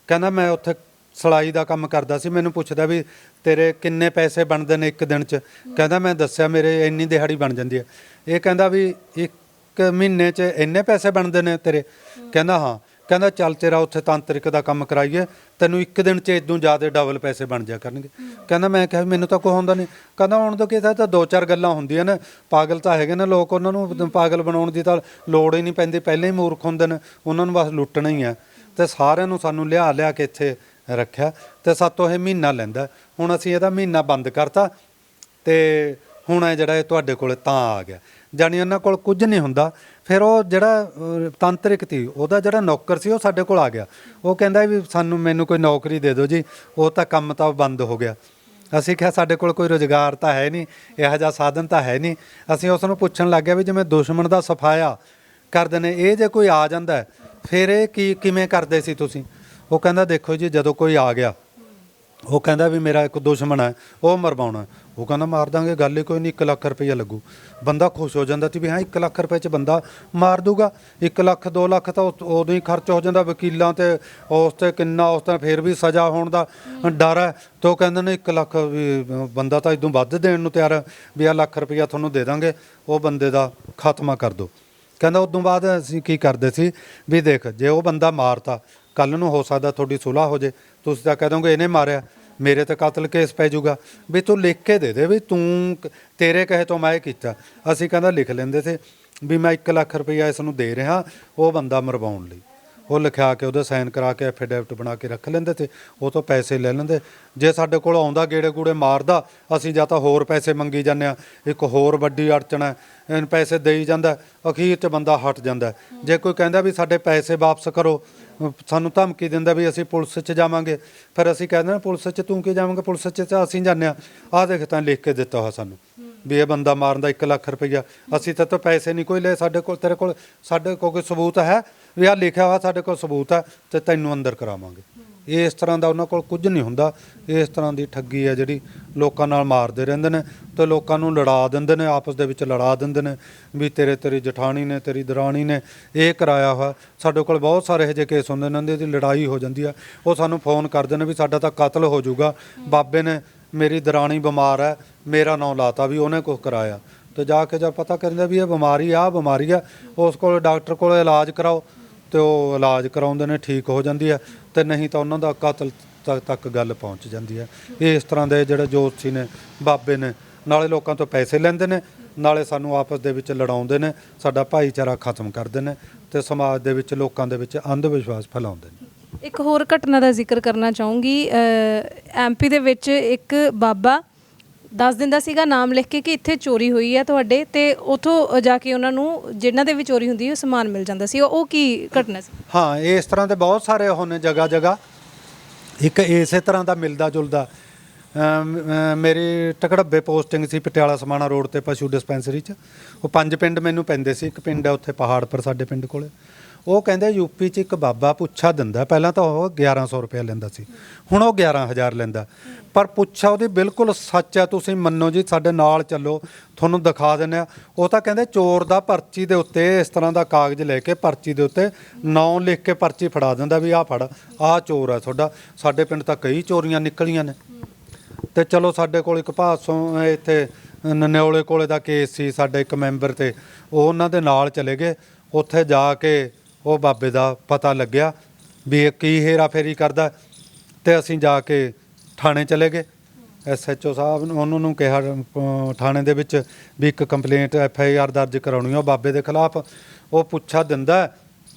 ਕਹਿੰਦਾ ਮੈਂ ਉੱਥੇ ਸਿਲਾਈ ਦਾ ਕੰਮ ਕਰਦਾ ਸੀ, ਮੈਨੂੰ ਪੁੱਛਦਾ ਵੀ ਤੇਰੇ ਕਿੰਨੇ ਪੈਸੇ ਬਣਦੇ ਨੇ ਇੱਕ ਦਿਨ 'ਚ? ਕਹਿੰਦਾ ਮੈਂ ਦੱਸਿਆ ਮੇਰੇ ਇੰਨੀ ਦਿਹਾੜੀ ਬਣ ਜਾਂਦੀ ਹੈ। ਇਹ ਕਹਿੰਦਾ ਵੀ 1 ਮਹੀਨੇ 'ਚ ਇੰਨੇ ਪੈਸੇ ਬਣਦੇ ਨੇ ਤੇਰੇ? ਕਹਿੰਦਾ ਹਾਂ। ਕਹਿੰਦਾ ਚੱਲ ਤੇਰਾ ਉੱਥੇ ਤਾਂਤਰਿਕ ਦਾ ਕੰਮ ਕਰਾਈਏ, ਤੈਨੂੰ ਇੱਕ ਦਿਨ 'ਚ ਇਦੋਂ ਜ਼ਿਆਦਾ ਡਬਲ ਪੈਸੇ ਬਣ ਜਾ ਕਰਨਗੇ। ਕਹਿੰਦਾ ਮੈਂ ਕਿਹਾ ਮੈਨੂੰ ਤਾਂ ਕੋਈ ਹੁੰਦਾ ਨਹੀਂ। ਕਹਿੰਦਾ ਹੁਣ ਤੋਂ ਕਿਹਾ ਤਾਂ 2-4 ਗੱਲਾਂ ਹੁੰਦੀਆਂ ਨੇ, ਪਾਗਲ ਤਾਂ ਹੈਗੇ ਨੇ ਲੋਕ, ਉਹਨਾਂ ਨੂੰ ਪਾਗਲ ਬਣਾਉਣ ਦੀ ਤਾਂ ਲੋੜ ਹੀ ਨਹੀਂ ਪੈਂਦੀ, ਪਹਿਲਾਂ ਹੀ ਮੂਰਖ ਹੁੰਦੇ ਨੇ, ਉਹਨਾਂ ਨੂੰ ਬਸ ਲੁੱਟਣਾ ਹੀ ਹੈ। ਤੇ ਸਾਰਿਆਂ ਨੂੰ ਸਾਨੂੰ ਲਿਆ ਕੇ ਇੱਥੇ ਰੱਖਿਆ ਤੇ ਸਾਤੋਂ ਇਹ ਮਹੀਨਾ ਲੈਂਦਾ। ਹੁਣ ਅਸੀਂ ਇਹਦਾ ਮਹੀਨਾ ਬੰਦ ਕਰਤਾ ਤੇ ਹੁਣ ਇਹ ਜਿਹੜਾ ਇਹ ਤੁਹਾਡੇ ਕੋਲ ਤਾਂ ਆ ਗਿਆ। ਜਾਣੀ ਉਹਨਾਂ ਕੋਲ ਕੁਝ ਨਹੀਂ ਹੁੰਦਾ। ਫਿਰ ਉਹ ਜਿਹੜਾ ਤਾਂਤਰਿਕ ਸੀ, ਉਹਦਾ ਜਿਹੜਾ ਨੌਕਰ ਸੀ, ਉਹ ਸਾਡੇ ਕੋਲ ਆ ਗਿਆ। ਉਹ ਕਹਿੰਦਾ ਵੀ ਮੈਨੂੰ ਕੋਈ ਨੌਕਰੀ ਦੇ ਦਿਓ ਜੀ। ਉਹ ਤਾਂ ਕੰਮ ਤਾਂ ਬੰਦ ਹੋ ਗਿਆ। ਅਸੀਂ ਕਿਹਾ ਸਾਡੇ ਕੋਲ ਕੋਈ ਰੁਜ਼ਗਾਰ ਤਾਂ ਹੈ ਨਹੀਂ, ਇਹੋ ਜਿਹਾ ਸਾਧਨ ਤਾਂ ਹੈ ਨਹੀਂ। ਅਸੀਂ ਉਸ ਨੂੰ ਪੁੱਛਣ ਲੱਗ ਗਏ ਵੀ ਜਿਵੇਂ ਦੁਸ਼ਮਣ ਦਾ ਸਫਾਇਆ ਕਰਦੇ ਨੇ, ਇਹ ਜੇ ਕੋਈ ਆ ਜਾਂਦਾ ਫਿਰ ਇਹ ਕਿਵੇਂ ਕਰਦੇ ਸੀ ਤੁਸੀਂ? ਉਹ ਕਹਿੰਦਾ ਦੇਖੋ ਜੀ, ਜਦੋਂ ਕੋਈ ਆ ਗਿਆ ਉਹ ਕਹਿੰਦਾ ਵੀ ਮੇਰਾ ਇੱਕ ਦੁਸ਼ਮਣ ਹੈ, ਉਹ ਮਰਵਾਉਣਾ, ਉਹ ਕਹਿੰਦਾ ਮਾਰ ਦਾਂਗੇ, ਗੱਲ ਹੀ ਕੋਈ ਨਹੀਂ, 1 ਲੱਖ ਰੁਪਈਆ ਲੱਗੂ। ਬੰਦਾ ਖੁਸ਼ ਹੋ ਜਾਂਦਾ ਸੀ ਵੀ ਹਾਂ 1 ਲੱਖ ਰੁਪਏ 'ਚ ਬੰਦਾ ਮਾਰ ਦੂਗਾ। 1 ਲੱਖ 2 ਲੱਖ ਤਾਂ ਉਦੋਂ ਹੀ ਖਰਚ ਹੋ ਜਾਂਦਾ ਵਕੀਲਾਂ ਤੇ, ਉਸ ਤੇ ਕਿੰਨਾ, ਉਸ ਤਾਂ ਫਿਰ ਵੀ ਸਜ਼ਾ ਹੋਣ ਦਾ ਡਰ ਹੈ। ਤੇ ਉਹ ਕਹਿੰਦੇ ਨੇ 1 ਲੱਖ ਵੀ ਬੰਦਾ ਤਾਂ ਇਦੋਂ ਵੱਧ ਦੇਣ ਨੂੰ ਤਿਆਰ ਹੈ, ਵੀ ਆਹ ਲੱਖ ਰੁਪਈਆ ਤੁਹਾਨੂੰ ਦੇ ਦਾਂਗੇ, ਉਹ ਬੰਦੇ ਦਾ ਖਾਤਮਾ ਕਰ ਦਿਓ। ਕਹਿੰਦਾ ਉਦੋਂ ਬਾਅਦ ਅਸੀਂ ਕੀ ਕਰਦੇ ਸੀ ਵੀ ਦੇਖ, ਜੇ ਉਹ ਬੰਦਾ ਮਾਰਤਾ, ਕੱਲ੍ਹ ਨੂੰ ਹੋ ਸਕਦਾ ਤੁਹਾਡੀ ਸੁਲ੍ਹਾ ਹੋ ਜੇ, ਤੁਸੀਂ ਤਾਂ ਕਹਿ ਦੋਗੇ ਇਹਨੇ ਮਾਰਿਆ, ਮੇਰੇ ਤੇ ਕਤਲ ਕੇਸ ਪੈ ਜਾਊਗਾ, ਵੀ ਤੂੰ ਲਿਖ ਕੇ ਦੇ ਦੇ ਵੀ ਤੂੰ, ਤੇਰੇ ਕਹੇ ਤੋਂ ਮੈਂ ਇਹ ਕੀਤਾ। ਅਸੀਂ ਕਹਿੰਦਾ ਲਿਖ ਲੈਂਦੇ ਸੀ ਵੀ ਮੈਂ 1 ਲੱਖ ਰੁਪਈਆ ਇਸ ਨੂੰ ਦੇ ਰਿਹਾ ਉਹ ਬੰਦਾ ਮਰਵਾਉਣ ਲਈ। ਉਹ ਲਿਖਾ ਕੇ ਉਹਦੇ ਸਾਈਨ ਕਰਾ ਕੇ ਐਫੀਡੈਵਿਟ ਬਣਾ ਕੇ ਰੱਖ ਲੈਂਦੇ ਤੇ ਉਹ ਤੋਂ ਪੈਸੇ ਲੈ ਲੈਂਦੇ। ਜੇ ਸਾਡੇ ਕੋਲ ਆਉਂਦਾ ਗੇੜੇ ਗੂੜੇ ਮਾਰਦਾ, ਅਸੀਂ ਜਾਂ ਤਾਂ ਹੋਰ ਪੈਸੇ ਮੰਗੀ ਜਾਂਦੇ ਹਾਂ, ਇੱਕ ਹੋਰ ਵੱਡੀ ਅੜਚਣ ਹੈ, ਇਹਨ ਪੈਸੇ ਦੇਈ ਜਾਂਦਾ, ਅਖੀਰ 'ਚ ਬੰਦਾ ਹਟ ਜਾਂਦਾ। ਜੇ ਕੋਈ ਕਹਿੰਦਾ ਵੀ ਸਾਡੇ ਪੈਸੇ ਵਾਪਸ ਕਰੋ, ਸਾਨੂੰ ਧਮਕੀ ਦਿੰਦਾ ਵੀ ਅਸੀਂ ਪੁਲਿਸ 'ਚ ਜਾਵਾਂਗੇ, ਫਿਰ ਅਸੀਂ ਕਹਿੰਦੇ ਹਾਂ ਪੁਲਿਸ 'ਚ ਤੂੰ ਕੀ ਜਾਵਾਂਗੇ, ਪੁਲਿਸ 'ਚ ਤਾਂ ਅਸੀਂ ਜਾਂਦੇ ਹਾਂ, ਆਹ ਦੇਖ ਤਾਂ ਲਿਖ ਕੇ ਦਿੱਤਾ ਹੋਇਆ ਸਾਨੂੰ ਵੀ ਇਹ ਬੰਦਾ ਮਾਰਨ ਦਾ 1 ਲੱਖ ਰੁਪਈਆ, ਅਸੀਂ ਤਾਂ ਪੈਸੇ ਨਹੀਂ ਕੋਈ ਲਏ, ਸਾਡੇ ਕੋਲ, ਤੇਰੇ ਕੋਲ, ਸਾਡੇ ਕੋਲ ਕੋਈ ਸਬੂਤ ਹੈ ਵੀ ਆਹ ਲਿਖਿਆ ਹੋਇਆ ਸਾਡੇ ਕੋਲ ਸਬੂਤ ਹੈ ਅਤੇ ਤੈਨੂੰ ਅੰਦਰ ਕਰਾਵਾਂਗੇ। ਇਸ ਤਰ੍ਹਾਂ ਦਾ ਉਹਨਾਂ ਕੋਲ ਕੁਝ ਨਹੀਂ ਹੁੰਦਾ। ਇਸ ਤਰ੍ਹਾਂ ਦੀ ਠੱਗੀ ਹੈ ਜਿਹੜੀ ਲੋਕਾਂ ਨਾਲ ਮਾਰਦੇ ਰਹਿੰਦੇ ਨੇ ਅਤੇ ਲੋਕਾਂ ਨੂੰ ਲੜਾ ਦਿੰਦੇ ਨੇ, ਆਪਸ ਦੇ ਵਿੱਚ ਲੜਾ ਦਿੰਦੇ ਨੇ ਵੀ ਤੇਰੀ ਜਠਾਣੀ ਨੇ, ਤੇਰੀ ਦਰਾਣੀ ਨੇ ਇਹ ਕਰਾਇਆ ਹੋਇਆ। ਸਾਡੇ ਕੋਲ ਬਹੁਤ ਸਾਰੇ ਇਹੋ ਜਿਹੇ ਕੇਸ ਹੁੰਦੇ ਨੇ, ਉਹਦੀ ਲੜਾਈ ਹੋ ਜਾਂਦੀ ਆ, ਉਹ ਸਾਨੂੰ ਫੋਨ ਕਰਦੇ ਨੇ ਵੀ ਸਾਡਾ ਤਾਂ ਕਤਲ ਹੋ ਜਾਊਗਾ, ਬਾਬੇ ਨੇ, ਮੇਰੀ ਦਰਾਣੀ ਬਿਮਾਰ ਹੈ, ਮੇਰਾ ਨਾਂ ਲਾਤਾ ਵੀ ਉਹਨੇ ਕੁਛ ਕਰਾਇਆ। ਅਤੇ ਜਾ ਕੇ ਜਦ ਪਤਾ ਕਰਿੰਦਾ ਵੀ ਇਹ ਬਿਮਾਰੀ ਆ ਬਿਮਾਰੀ ਆ, ਉਸ ਕੋਲ ਡਾਕਟਰ ਕੋਲ ਇਲਾਜ ਕਰਾਓ, ਅਤੇ ਉਹ ਇਲਾਜ ਕਰਾਉਂਦੇ ਨੇ, ਠੀਕ ਹੋ ਜਾਂਦੀ ਹੈ, ਅਤੇ ਨਹੀਂ ਤਾਂ ਉਹਨਾਂ ਦਾ ਕਤਲ ਤੱਕ ਗੱਲ ਪਹੁੰਚ ਜਾਂਦੀ ਹੈ। ਇਸ ਤਰ੍ਹਾਂ ਦੇ ਜਿਹੜੇ ਜੋਤਸ਼ੀ ਨੇ, ਬਾਬੇ ਨੇ, ਨਾਲੇ ਲੋਕਾਂ ਤੋਂ ਪੈਸੇ ਲੈਂਦੇ ਨੇ, ਨਾਲੇ ਸਾਨੂੰ ਆਪਸ ਦੇ ਵਿੱਚ ਲੜਾਉਂਦੇ ਨੇ, ਸਾਡਾ ਭਾਈਚਾਰਾ ਖਤਮ ਕਰਦੇ ਨੇ ਅਤੇ ਸਮਾਜ ਦੇ ਵਿੱਚ ਲੋਕਾਂ ਦੇ ਵਿੱਚ ਅੰਧ ਵਿਸ਼ਵਾਸ ਫੈਲਾਉਂਦੇ ਨੇ। ਇੱਕ ਹੋਰ ਘਟਨਾ ਦਾ ਜ਼ਿਕਰ ਕਰਨਾ ਚਾਹੂੰਗੀ। MP ਦੇ ਵਿੱਚ ਇੱਕ ਬਾਬਾ ਦੱਸ ਦਿੰਦਾ ਸੀਗਾ ਨਾਮ ਲਿਖ ਕੇ ਕਿ ਇੱਥੇ ਚੋਰੀ ਹੋਈ ਹੈ ਤੁਹਾਡੇ, ਅਤੇ ਉੱਥੋਂ ਜਾ ਕੇ ਉਹਨਾਂ ਨੂੰ ਜਿਨ੍ਹਾਂ ਦੇ ਵੀ ਚੋਰੀ ਹੁੰਦੀ ਉਹ ਸਮਾਨ ਮਿਲ ਜਾਂਦਾ ਸੀ। ਉਹ ਕੀ ਘਟਨਾ ਸੀ? ਹਾਂ, ਇਸ ਤਰ੍ਹਾਂ ਦੇ ਬਹੁਤ ਸਾਰੇ ਉਹ ਨੇ ਜਗ੍ਹਾ ਜਗ੍ਹਾ। ਇੱਕ ਇਸੇ ਤਰ੍ਹਾਂ ਦਾ ਮਿਲਦਾ ਜੁਲਦਾ ਮੇਰੀ ਟਕੜੱਬੇ ਪੋਸਟਿੰਗ ਸੀ ਪਟਿਆਲਾ ਸਮਾਣਾ ਰੋਡ 'ਤੇ ਪਸ਼ੂ ਡਿਸਪੈਂਸਰੀ 'ਚ। ਉਹ 5 ਪਿੰਡ ਮੈਨੂੰ ਪੈਂਦੇ ਸੀ। ਇੱਕ ਪਿੰਡ ਹੈ ਉੱਥੇ ਪਹਾੜਪੁਰ ਸਾਡੇ ਪਿੰਡ ਕੋਲ। ਉਹ ਕਹਿੰਦੇ ਯੂਪੀ 'ਚ ਇੱਕ ਬਾਬਾ ਪੁੱਛਾ ਦਿੰਦਾ, ਪਹਿਲਾਂ ਤਾਂ ਉਹ 1100 ਰੁਪਇਆ ਲੈਂਦਾ ਸੀ, ਹੁਣ ਉਹ 11,000 ਲੈਂਦਾ। ਪਰ ਪੁੱਛਾ ਉਹਦੀ ਬਿਲਕੁਲ ਸੱਚ ਹੈ, ਤੁਸੀਂ ਮੰਨੋ ਜੀ, ਸਾਡੇ ਨਾਲ ਚੱਲੋ, ਤੁਹਾਨੂੰ ਦਿਖਾ ਦਿੰਦੇ ਹਾਂ। ਉਹ ਤਾਂ ਕਹਿੰਦੇ ਚੋਰ ਦਾ ਪਰਚੀ ਦੇ ਉੱਤੇ ਇਸ ਤਰ੍ਹਾਂ ਦਾ ਕਾਗਜ਼ ਲੈ ਕੇ ਪਰਚੀ ਦੇ ਉੱਤੇ ਨਾਂ ਲਿਖ ਕੇ ਪਰਚੀ ਫੜਾ ਦਿੰਦਾ ਵੀ ਆਹ ਫੜ, ਆਹ ਚੋਰ ਹੈ ਤੁਹਾਡਾ। ਸਾਡੇ ਪਿੰਡ ਤਾਂ ਕਈ ਚੋਰੀਆਂ ਨਿਕਲੀਆਂ ਨੇ। ਅਤੇ ਚਲੋ ਸਾਡੇ ਕੋਲ ਇੱਕ ਭਾਸੋਂ ਇੱਥੇ ਨਨਿਓਲੇ ਕੋਲੇ ਦਾ ਕੇਸ ਸੀ, ਸਾਡੇ ਇੱਕ ਮੈਂਬਰ 'ਤੇ, ਉਹ ਉਹਨਾਂ ਦੇ ਨਾਲ ਚਲੇ ਗਏ। ਉੱਥੇ ਜਾ ਕੇ ਉਹ ਬਾਬੇ ਦਾ ਪਤਾ ਲੱਗਿਆ ਵੀ ਇਹ ਕੀ ਹੇਰਾ ਫੇਰੀ ਕਰਦਾ, ਅਤੇ ਅਸੀਂ ਜਾ ਕੇ ਥਾਣੇ ਚਲੇ ਗਏ। SHO ਸਾਹਿਬ ਨੂੰ, ਉਹਨਾਂ ਨੂੰ ਕਿਹਾ ਥਾਣੇ ਦੇ ਵਿੱਚ ਵੀ ਇੱਕ ਕੰਪਲੇਂਟ FIR ਦਰਜ ਕਰਾਉਣੀ ਉਹ ਬਾਬੇ ਦੇ ਖਿਲਾਫ। ਉਹ ਪੁੱਛਾ ਦਿੰਦਾ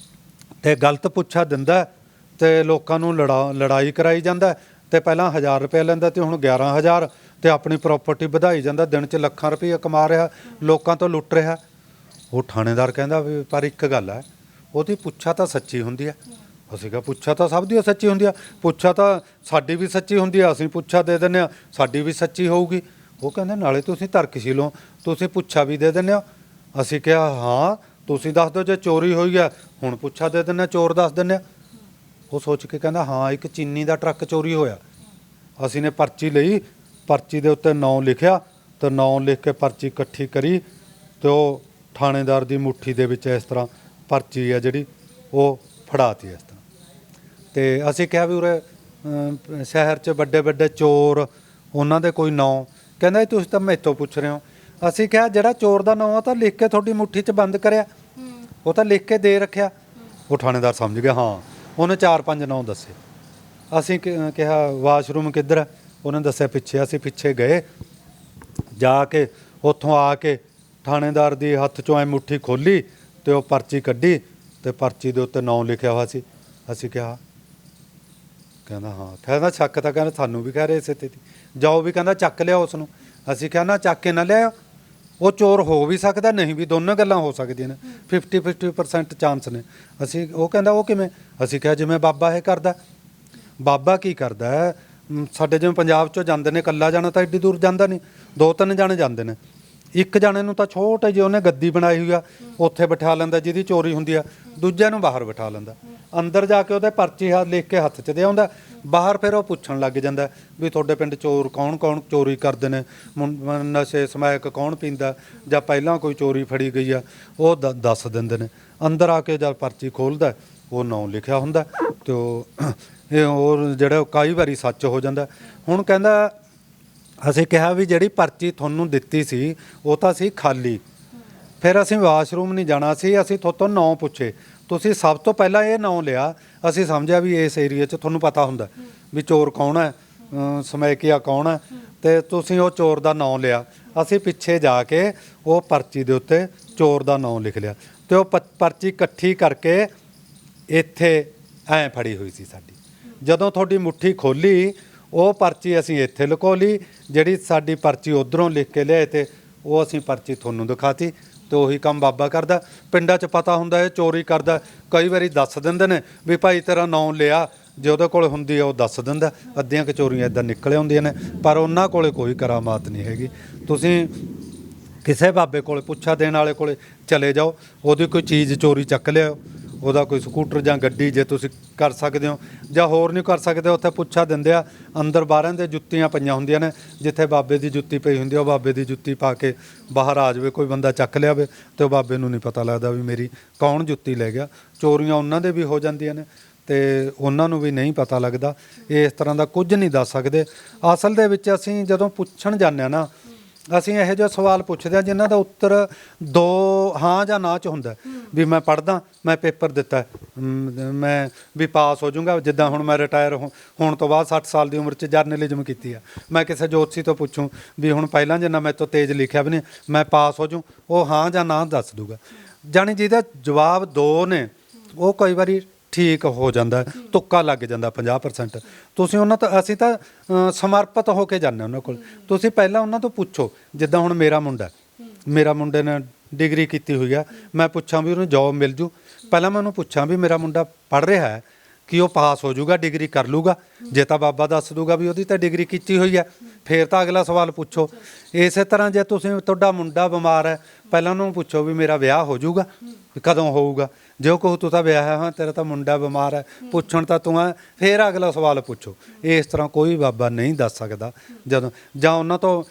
ਅਤੇ ਗਲਤ ਪੁੱਛਾ ਦਿੰਦਾ ਅਤੇ ਲੋਕਾਂ ਨੂੰ ਲੜਾਈ ਕਰਾਈ ਜਾਂਦਾ, ਅਤੇ ਪਹਿਲਾਂ 1000 ਰੁਪਏ ਲੈਂਦਾ ਅਤੇ ਹੁਣ 11,000, ਅਤੇ ਆਪਣੀ ਪ੍ਰੋਪਰਟੀ ਵਧਾਈ ਜਾਂਦਾ, ਦਿਨ 'ਚ ਲੱਖਾਂ ਰੁਪਏ ਕਮਾ ਰਿਹਾ, ਲੋਕਾਂ ਤੋਂ ਲੁੱਟ ਰਿਹਾ। ਉਹ ਥਾਣੇਦਾਰ ਕਹਿੰਦਾ ਵੀ ਪਰ ਇੱਕ ਗੱਲ ਹੈ, ਉਹਦੀ ਪੁੱਛਾ ਤਾਂ ਸੱਚੀ ਹੁੰਦੀ ਹੈ। ਅਸੀਂ ਕਿਹਾ ਪੁੱਛਾ ਤਾਂ ਸਭ ਦੀ ਸੱਚੀ ਹੁੰਦੀ ਆ, ਪੁੱਛਾ ਤਾਂ ਸਾਡੀ ਵੀ ਸੱਚੀ ਹੁੰਦੀ ਆ, ਅਸੀਂ ਪੁੱਛਾ ਦੇ ਦਿੰਦੇ ਹਾਂ, ਸਾਡੀ ਵੀ ਸੱਚੀ ਹੋਊਗੀ। ਉਹ ਕਹਿੰਦੇ ਨਾਲੇ ਤੁਸੀਂ ਤਰਕਸ਼ੀਲ ਹੋ, ਤੁਸੀਂ ਪੁੱਛਾ ਵੀ ਦੇ ਦਿੰਦੇ ਹੋ। ਅਸੀਂ ਕਿਹਾ ਹਾਂ, ਤੁਸੀਂ ਦੱਸ ਦਿਓ ਜੇ ਚੋਰੀ ਹੋਈ ਹੈ, ਹੁਣ ਪੁੱਛਾ ਦੇ ਦਿੰਦੇ, ਚੋਰ ਦੱਸ ਦਿੰਦੇ। ਉਹ ਸੋਚ ਕੇ ਕਹਿੰਦਾ ਹਾਂ, ਇੱਕ ਚੀਨੀ ਦਾ ਟਰੱਕ ਚੋਰੀ ਹੋਇਆ। ਅਸੀਂ ਨੇ ਪਰਚੀ ਲਈ, ਪਰਚੀ ਦੇ ਉੱਤੇ ਨਾਂ ਲਿਖਿਆ, ਅਤੇ ਨਾਂ ਲਿਖ ਕੇ ਪਰਚੀ ਇਕੱਠੀ ਕਰੀ, ਅਤੇ ਉਹ ਥਾਣੇਦਾਰ ਦੀ ਮੁੱਠੀ ਦੇ ਵਿੱਚ ਇਸ ਤਰ੍ਹਾਂ ਪਰਚੀ ਹੈ ਜਿਹੜੀ ਉਹ ਫੜਾਤੀ ਇਸ ਤਰ੍ਹਾਂ। ਅਤੇ ਅਸੀਂ ਕਿਹਾ ਵੀ ਉਰੇ ਸ਼ਹਿਰ 'ਚ ਵੱਡੇ ਵੱਡੇ ਚੋਰ, ਉਹਨਾਂ ਦੇ ਕੋਈ ਨਾਂ? ਕਹਿੰਦਾ ਜੀ ਤੁਸੀਂ ਤਾਂ ਮੈਥੋਂ ਪੁੱਛ ਰਹੇ ਹੋ। ਅਸੀਂ ਕਿਹਾ ਜਿਹੜਾ ਚੋਰ ਦਾ ਨਾਂ ਤਾਂ ਲਿਖ ਕੇ ਤੁਹਾਡੀ ਮੁੱਠੀ 'ਚ ਬੰਦ ਕਰਿਆ, ਉਹ ਤਾਂ ਲਿਖ ਕੇ ਦੇ ਰੱਖਿਆ। ਉਹ ਥਾਣੇਦਾਰ ਸਮਝ ਗਿਆ, ਹਾਂ। ਉਹਨੇ 4-5 ਨਾਂ ਦੱਸੇ। ਅਸੀਂ ਕਿਹਾ ਵਾਸ਼ਰੂਮ ਕਿੱਧਰ ਹੈ? ਉਹਨੇ ਦੱਸਿਆ ਪਿੱਛੇ। ਅਸੀਂ ਪਿੱਛੇ ਗਏ, ਜਾ ਕੇ ਉੱਥੋਂ ਆ ਕੇ ਥਾਣੇਦਾਰ ਦੀ ਹੱਥ 'ਚੋਂ ਐ ਮੁੱਠੀ ਖੋਲ੍ਹੀ ਅਤੇ ਉਹ ਪਰਚੀ ਕੱਢੀ, ਅਤੇ ਪਰਚੀ ਦੇ ਉੱਤੇ ਨਾਂ ਲਿਖਿਆ ਹੋਇਆ ਸੀ। ਅਸੀਂ ਕਿਹਾ, ਕਹਿੰਦਾ ਹਾਂ। ਕਹਿੰਦਾ ਸ਼ੱਕ ਤਾਂ ਕਹਿੰਦਾ ਸਾਨੂੰ ਵੀ ਕਹਿ ਰਹੇ ਇਸੇ 'ਤੇ ਜਾਓ, ਵੀ ਕਹਿੰਦਾ ਚੱਕ ਲਿਆਓ ਉਸ ਨੂੰ। ਅਸੀਂ ਕਿਹਾ ਨਾ, ਚੱਕ ਕੇ ਨਾ ਲਿਆਓ, ਉਹ ਚੋਰ ਹੋ ਵੀ ਸਕਦਾ, ਨਹੀਂ ਵੀ, ਦੋਨੋਂ ਗੱਲਾਂ ਹੋ ਸਕਦੀਆਂ ਨੇ, 50-50% ਚਾਂਸ ਨੇ। ਉਹ ਕਹਿੰਦਾ ਉਹ ਕਿਵੇਂ? ਅਸੀਂ ਕਿਹਾ ਜਿਵੇਂ ਬਾਬਾ ਇਹ ਕਰਦਾ। ਬਾਬਾ ਕੀ ਕਰਦਾ ਹੈ, ਸਾਡੇ ਜਿਵੇਂ ਪੰਜਾਬ 'ਚੋਂ ਜਾਂਦੇ ਨੇ, ਇਕੱਲਾ ਜਾਣਾ ਤਾਂ ਐਡੀ ਦੂਰ ਜਾਂਦਾ ਨਹੀਂ, 2-3 ਜਾਣੇ ਜਾਂਦੇ ਨੇ। ਇੱਕ ਜਾਣੇ ਨੂੰ ਤਾਂ ਛੋਟੇ ਜਿਹੇ ਉਹਨੇ ਗੱਦੀ ਬਣਾਈ ਹੋਈ ਆ, ਉੱਥੇ ਬਿਠਾ ਲੈਂਦਾ ਜਿਹਦੀ ਚੋਰੀ ਹੁੰਦੀ ਆ, ਦੂਜਿਆਂ ਨੂੰ ਬਾਹਰ ਬਿਠਾ ਲੈਂਦਾ। ਅੰਦਰ ਜਾ ਕੇ ਉਹਦੇ ਪਰਚੀ ਲਿਖ ਕੇ ਹੱਥ 'ਚ ਦੇ ਆਉਂਦਾ, ਬਾਹਰ ਫਿਰ ਉਹ ਪੁੱਛਣ ਲੱਗ ਜਾਂਦਾ ਵੀ ਤੁਹਾਡੇ ਪਿੰਡ ਚੋਰ ਕੌਣ ਕੌਣ ਚੋਰੀ ਕਰਦੇ ਨੇ, ਨਸ਼ੇ ਸਮੈਕ ਕੌਣ ਪੀਂਦਾ, ਜਾਂ ਪਹਿਲਾਂ ਕੋਈ ਚੋਰੀ ਫੜੀ ਗਈ ਆ, ਉਹ ਦੱਸ ਦਿੰਦੇ ਨੇ। ਅੰਦਰ ਆ ਕੇ ਜਦ ਪਰਚੀ ਖੋਲ੍ਹਦਾ ਉਹ ਨਾਂ ਲਿਖਿਆ ਹੁੰਦਾ, ਅਤੇ ਇਹ ਹੋਰ ਜਿਹੜਾ ਕਈ ਵਾਰੀ ਸੱਚ ਹੋ ਜਾਂਦਾ। ਹੁਣ ਕਹਿੰਦਾ ਅਸੀਂ ਕਿਹਾ ਵੀ ਜਿਹੜੀ ਪਰਚੀ ਤੁਹਾਨੂੰ ਦਿੱਤੀ ਸੀ ਉਹ ਤਾਂ ਸੀ ਖਾਲੀ, ਫਿਰ ਅਸੀਂ ਵਾਸ਼ਰੂਮ ਨਹੀਂ ਜਾਣਾ ਸੀ, ਅਸੀਂ ਤੁਹਾਤੋਂ ਨਾਂ ਪੁੱਛੇ, ਤੁਸੀਂ ਸਭ ਤੋਂ ਪਹਿਲਾਂ ਇਹ ਨਾਂ ਲਿਆ, ਅਸੀਂ ਸਮਝਿਆ ਵੀ ਇਸ ਏਰੀਏ 'ਚ ਤੁਹਾਨੂੰ ਪਤਾ ਹੁੰਦਾ ਵੀ ਚੋਰ ਕੌਣ ਹੈ, ਸਮੈਕੀਆ ਕੌਣ ਹੈ, ਅਤੇ ਤੁਸੀਂ ਉਹ ਚੋਰ ਦਾ ਨਾਂ ਲਿਆ। ਅਸੀਂ ਪਿੱਛੇ ਜਾ ਕੇ ਉਹ ਪਰਚੀ ਦੇ ਉੱਤੇ ਚੋਰ ਦਾ ਨਾਂ ਲਿਖ ਲਿਆ, ਅਤੇ ਉਹ ਪਰਚੀ ਇਕੱਠੀ ਕਰਕੇ ਇੱਥੇ ਐਂ ਫੜੀ ਹੋਈ ਸੀ ਸਾਡੀ। ਜਦੋਂ ਤੁਹਾਡੀ ਮੁੱਠੀ ਖੋਲ੍ਹੀ ਉਹ ਪਰਚੀ ਅਸੀਂ ਇੱਥੇ ਲੁਕੋ ਲਈ, ਜਿਹੜੀ ਸਾਡੀ ਪਰਚੀ ਉੱਧਰੋਂ ਲਿਖ ਕੇ ਲਿਆਏ ਤੇ ਉਹ ਅਸੀਂ ਪਰਚੀ ਤੁਹਾਨੂੰ ਦਿਖਾਤੀ। ਅਤੇ ਉਹੀ ਕੰਮ ਬਾਬਾ ਕਰਦਾ। ਪਿੰਡਾਂ 'ਚ ਪਤਾ ਹੁੰਦਾ ਇਹ ਚੋਰੀ ਕਰਦਾ, ਕਈ ਵਾਰੀ ਦੱਸ ਦਿੰਦੇ ਨੇ ਵੀ ਭਾਈ ਤੇਰਾ ਨਾਂ ਲਿਆ, ਜੇ ਉਹਦੇ ਕੋਲ ਹੁੰਦੀ ਆ ਉਹ ਦੱਸ ਦਿੰਦਾ। ਅੱਧੀਆਂ ਕੁ ਚੋਰੀਆਂ ਇੱਦਾਂ ਨਿਕਲ ਆਉਂਦੀਆਂ ਨੇ, ਪਰ ਉਹਨਾਂ ਕੋਲ ਕੋਈ ਕਰਾਮਾਤ ਨਹੀਂ ਹੈਗੀ। ਤੁਸੀਂ ਕਿਸੇ ਬਾਬੇ ਕੋਲ ਪੁੱਛਾ ਦੇਣ ਵਾਲੇ ਕੋਲ ਚਲੇ ਜਾਓ, ਉਹਦੀ ਕੋਈ ਚੀਜ਼ ਚੋਰੀ ਚੱਕ ਲਿਆਓ, ਉਹਦਾ ਕੋਈ ਸਕੂਟਰ ਜਾਂ ਗੱਡੀ ਜੇ ਤੁਸੀਂ ਕਰ ਸਕਦੇ ਹੋ, ਜਾਂ ਹੋਰ ਨਹੀਂ ਕਰ ਸਕਦੇ, ਉੱਥੇ ਪੁੱਛਾ ਦਿੰਦੇ ਆ। ਅੰਦਰ ਬਾਹਰਾਂ ਦੇ ਜੁੱਤੀਆਂ ਪਈਆਂ ਹੁੰਦੀਆਂ ਨੇ, ਜਿੱਥੇ ਬਾਬੇ ਦੀ ਜੁੱਤੀ ਪਈ ਹੁੰਦੀ ਆ ਉਹ ਬਾਬੇ ਦੀ ਜੁੱਤੀ ਪਾ ਕੇ ਬਾਹਰ ਆ ਜਾਵੇ, ਕੋਈ ਬੰਦਾ ਚੱਕ ਲਿਆਵੇ ਅਤੇ ਉਹ ਬਾਬੇ ਨੂੰ ਨਹੀਂ ਪਤਾ ਲੱਗਦਾ ਵੀ ਮੇਰੀ ਕੌਣ ਜੁੱਤੀ ਲੈ ਗਿਆ। ਚੋਰੀਆਂ ਉਹਨਾਂ ਦੇ ਵੀ ਹੋ ਜਾਂਦੀਆਂ ਨੇ ਅਤੇ ਉਹਨਾਂ ਨੂੰ ਵੀ ਨਹੀਂ ਪਤਾ ਲੱਗਦਾ। ਇਸ ਤਰ੍ਹਾਂ ਦਾ ਕੁਝ ਨਹੀਂ ਦੱਸ ਸਕਦੇ। ਅਸਲ ਦੇ ਵਿੱਚ ਅਸੀਂ ਜਦੋਂ ਪੁੱਛਣ ਜਾਂਦੇ ਹਾਂ ਨਾ, ਅਸੀਂ ਇਹੋ ਜਿਹੇ ਸਵਾਲ ਪੁੱਛਦੇ ਹਾਂ ਜਿਨ੍ਹਾਂ ਦਾ ਉੱਤਰ ਦੋ ਹਾਂ ਜਾਂ ਨਾ 'ਚ ਹੁੰਦਾ, ਵੀ ਮੈਂ ਪੜ੍ਹਦਾ, ਮੈਂ ਪੇਪਰ ਦਿੱਤਾ, ਮੈਂ ਵੀ ਪਾਸ ਹੋ ਜਾਊਂਗਾ। ਜਿੱਦਾਂ ਹੁਣ ਮੈਂ ਰਿਟਾਇਰ ਹੋਣ ਤੋਂ ਬਾਅਦ 60 ਸਾਲ ਦੀ ਉਮਰ 'ਚ ਜਰਨਲਿਜ਼ਮ ਕੀਤੀ ਆ, ਮੈਂ ਕਿਸੇ ਜੋਤਸ਼ੀ ਤੋਂ ਪੁੱਛੂੰ ਵੀ ਹੁਣ ਪਹਿਲਾਂ ਜਿੰਨਾ ਮੇਰੇ ਤੋਂ ਤੇਜ਼ ਲਿਖਿਆ ਵੀ ਨਹੀਂ, ਮੈਂ ਪਾਸ ਹੋ ਜਾਊਂ, ਉਹ ਹਾਂ ਜਾਂ ਨਾ ਦੱਸ ਦੂਗਾ। ਜਾਣੀ ਜਿਹਦਾ ਜਵਾਬ ਦੋ ਨੇ ਉਹ ਕਈ ਵਾਰੀ ਠੀਕ ਹੋ ਜਾਂਦਾ, ਤੁੱਕਾ ਲੱਗ ਜਾਂਦਾ 50%। ਤੁਸੀਂ ਉਹਨਾਂ ਤੋਂ, ਅਸੀਂ ਤਾਂ ਸਮਰਪਿਤ ਹੋ ਕੇ ਜਾਂਦੇ ਉਹਨਾਂ ਕੋਲ। ਤੁਸੀਂ ਪਹਿਲਾਂ ਉਹਨਾਂ ਤੋਂ ਪੁੱਛੋ। ਜਿੱਦਾਂ ਹੁਣ ਮੇਰਾ ਮੁੰਡੇ ਨੇ ਡਿਗਰੀ ਕੀਤੀ ਹੋਈ ਆ, ਮੈਂ ਪੁੱਛਾਂ ਵੀ ਉਹਨੂੰ ਜੋਬ ਮਿਲ ਜੂ, ਪਹਿਲਾਂ ਮੈਂ ਉਹਨੂੰ ਪੁੱਛਾਂ ਵੀ ਮੇਰਾ ਮੁੰਡਾ ਪੜ੍ਹ ਰਿਹਾ ਹੈ ਕਿ ਉਹ ਪਾਸ ਹੋ ਜਾਊਗਾ, ਡਿਗਰੀ ਕਰ ਲੂਗਾ। ਜੇ ਤਾਂ ਬਾਬਾ ਦੱਸ ਦੂਗਾ ਵੀ ਉਹਦੀ ਤਾਂ ਡਿਗਰੀ ਕੀਤੀ ਹੋਈ ਹੈ, ਫਿਰ ਤਾਂ ਅਗਲਾ ਸਵਾਲ ਪੁੱਛੋ। ਇਸੇ ਤਰ੍ਹਾਂ ਜੇ ਤੁਹਾਡਾ ਮੁੰਡਾ ਬਿਮਾਰ ਹੈ, ਪਹਿਲਾਂ ਉਹਨੂੰ ਪੁੱਛੋ ਵੀ ਮੇਰਾ ਵਿਆਹ ਹੋ ਜਾਊਗਾ, ਕਦੋਂ ਹੋਊਗਾ। ਜੇ ਉਹ ਕਹੂ ਤੂੰ ਤਾਂ ਵਿਆਹਿਆ ਹਾਂ, ਤੇਰਾ ਤਾਂ ਮੁੰਡਾ ਬਿਮਾਰ ਹੈ, ਪੁੱਛਣ ਤਾਂ ਤੂੰ ਹੈ, ਫਿਰ ਅਗਲਾ ਸਵਾਲ ਪੁੱਛੋ। ਇਸ ਤਰ੍ਹਾਂ ਕੋਈ ਬਾਬਾ ਨਹੀਂ ਦੱਸ ਸਕਦਾ। ਜਦੋਂ ਜਾਂ ਉਹਨਾਂ ਤੋਂ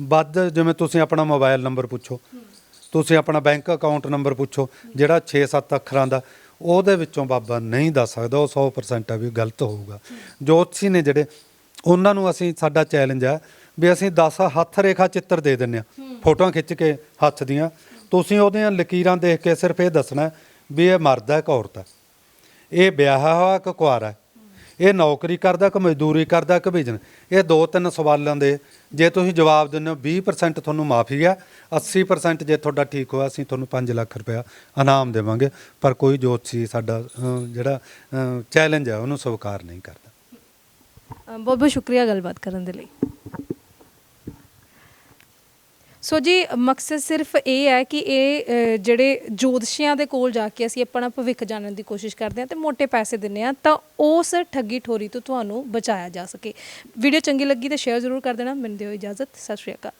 ਵੱਧ, ਜਿਵੇਂ ਤੁਸੀਂ ਆਪਣਾ ਮੋਬਾਈਲ ਨੰਬਰ ਪੁੱਛੋ, ਤੁਸੀਂ ਆਪਣਾ ਬੈਂਕ ਅਕਾਊਂਟ ਨੰਬਰ ਪੁੱਛੋ, ਜਿਹੜਾ 6-7 ਅੱਖਰਾਂ ਦਾ, ਉਹਦੇ ਵਿੱਚੋਂ ਬਾਬਾ ਨਹੀਂ ਦੱਸ ਸਕਦਾ। ਉਹ 100% ਆ ਵੀ ਗਲਤ ਹੋਊਗਾ। ਜੋਤਸ਼ੀ ਨੇ ਜਿਹੜੇ, ਉਹਨਾਂ ਨੂੰ ਅਸੀਂ, ਸਾਡਾ ਚੈਲੰਜ ਹੈ ਵੀ ਅਸੀਂ 10 ਹੱਥ ਰੇਖਾ ਚਿੱਤਰ ਦੇ ਦਿੰਦੇ ਹਾਂ, ਫੋਟੋਆਂ ਖਿੱਚ ਕੇ ਹੱਥ ਦੀਆਂ। ਤੁਸੀਂ ਉਹਦੀਆਂ ਲਕੀਰਾਂ ਦੇਖ ਕੇ ਸਿਰਫ ਇਹ ਦੱਸਣਾ ਵੀ ਇਹ ਮਰਦ ਹੈ ਕਿ ਔਰਤ ਹੈ, ਇਹ ਵਿਆਹਿਆ ਹੋਇਆ ਕਿ ਕੁਆਰਾ ਹੈ, ਇਹ ਨੌਕਰੀ ਕਰਦਾ ਕਿ ਮਜ਼ਦੂਰੀ ਕਰਦਾ ਕਿ ਬਿਜ਼ਨਸ। ਇਹ 2-3 ਸਵਾਲਾਂ ਦੇ ਜੇ ਤੁਸੀਂ ਜਵਾਬ ਦਿੰਦੇ ਹੋ 20% ਤੁਹਾਨੂੰ ਮਾਫੀ ਹੈ, 80% ਜੇ ਤੁਹਾਡਾ ਠੀਕ ਹੋਇਆ ਅਸੀਂ ਤੁਹਾਨੂੰ 5 ਲੱਖ ਰੁਪਇਆ ਇਨਾਮ ਦੇਵਾਂਗੇ। ਪਰ ਕੋਈ ਜੋਤਸ਼ੀ ਸਾਡਾ ਜਿਹੜਾ ਚੈਲੰਜ ਹੈ ਉਹਨੂੰ ਸਵੀਕਾਰ ਨਹੀਂ ਕਰਦਾ। ਬਹੁਤ ਬਹੁਤ ਸ਼ੁਕਰੀਆ ਗੱਲਬਾਤ ਕਰਨ ਦੇ ਲਈ। ਸੋ ਜੀ, ਮਕਸਦ ਸਿਰਫ ਇਹ ਹੈ ਕਿ ਇਹ ਜਿਹੜੇ ਜੋਤਸ਼ੀਆਂ ਦੇ ਕੋਲ ਜਾ ਕੇ ਅਸੀਂ ਆਪਣਾ ਭਵਿੱਖ ਜਾਣਨ ਦੀ ਕੋਸ਼ਿਸ਼ ਕਰਦੇ ਹਾਂ ਅਤੇ ਮੋਟੇ ਪੈਸੇ ਦਿੰਦੇ ਹਾਂ, ਤਾਂ ਉਸ ਠੱਗੀ ਠੋਰੀ ਤੋਂ ਤੁਹਾਨੂੰ ਬਚਾਇਆ ਜਾ ਸਕੇ। ਵੀਡੀਓ ਚੰਗੀ ਲੱਗੀ ਤਾਂ ਸ਼ੇਅਰ ਜ਼ਰੂਰ ਕਰ ਦੇਣਾ। ਮੈਨੂੰ ਦਿਓ ਇਜਾਜ਼ਤ। ਸਤਿ ਸ਼੍ਰੀ ਅਕਾਲ।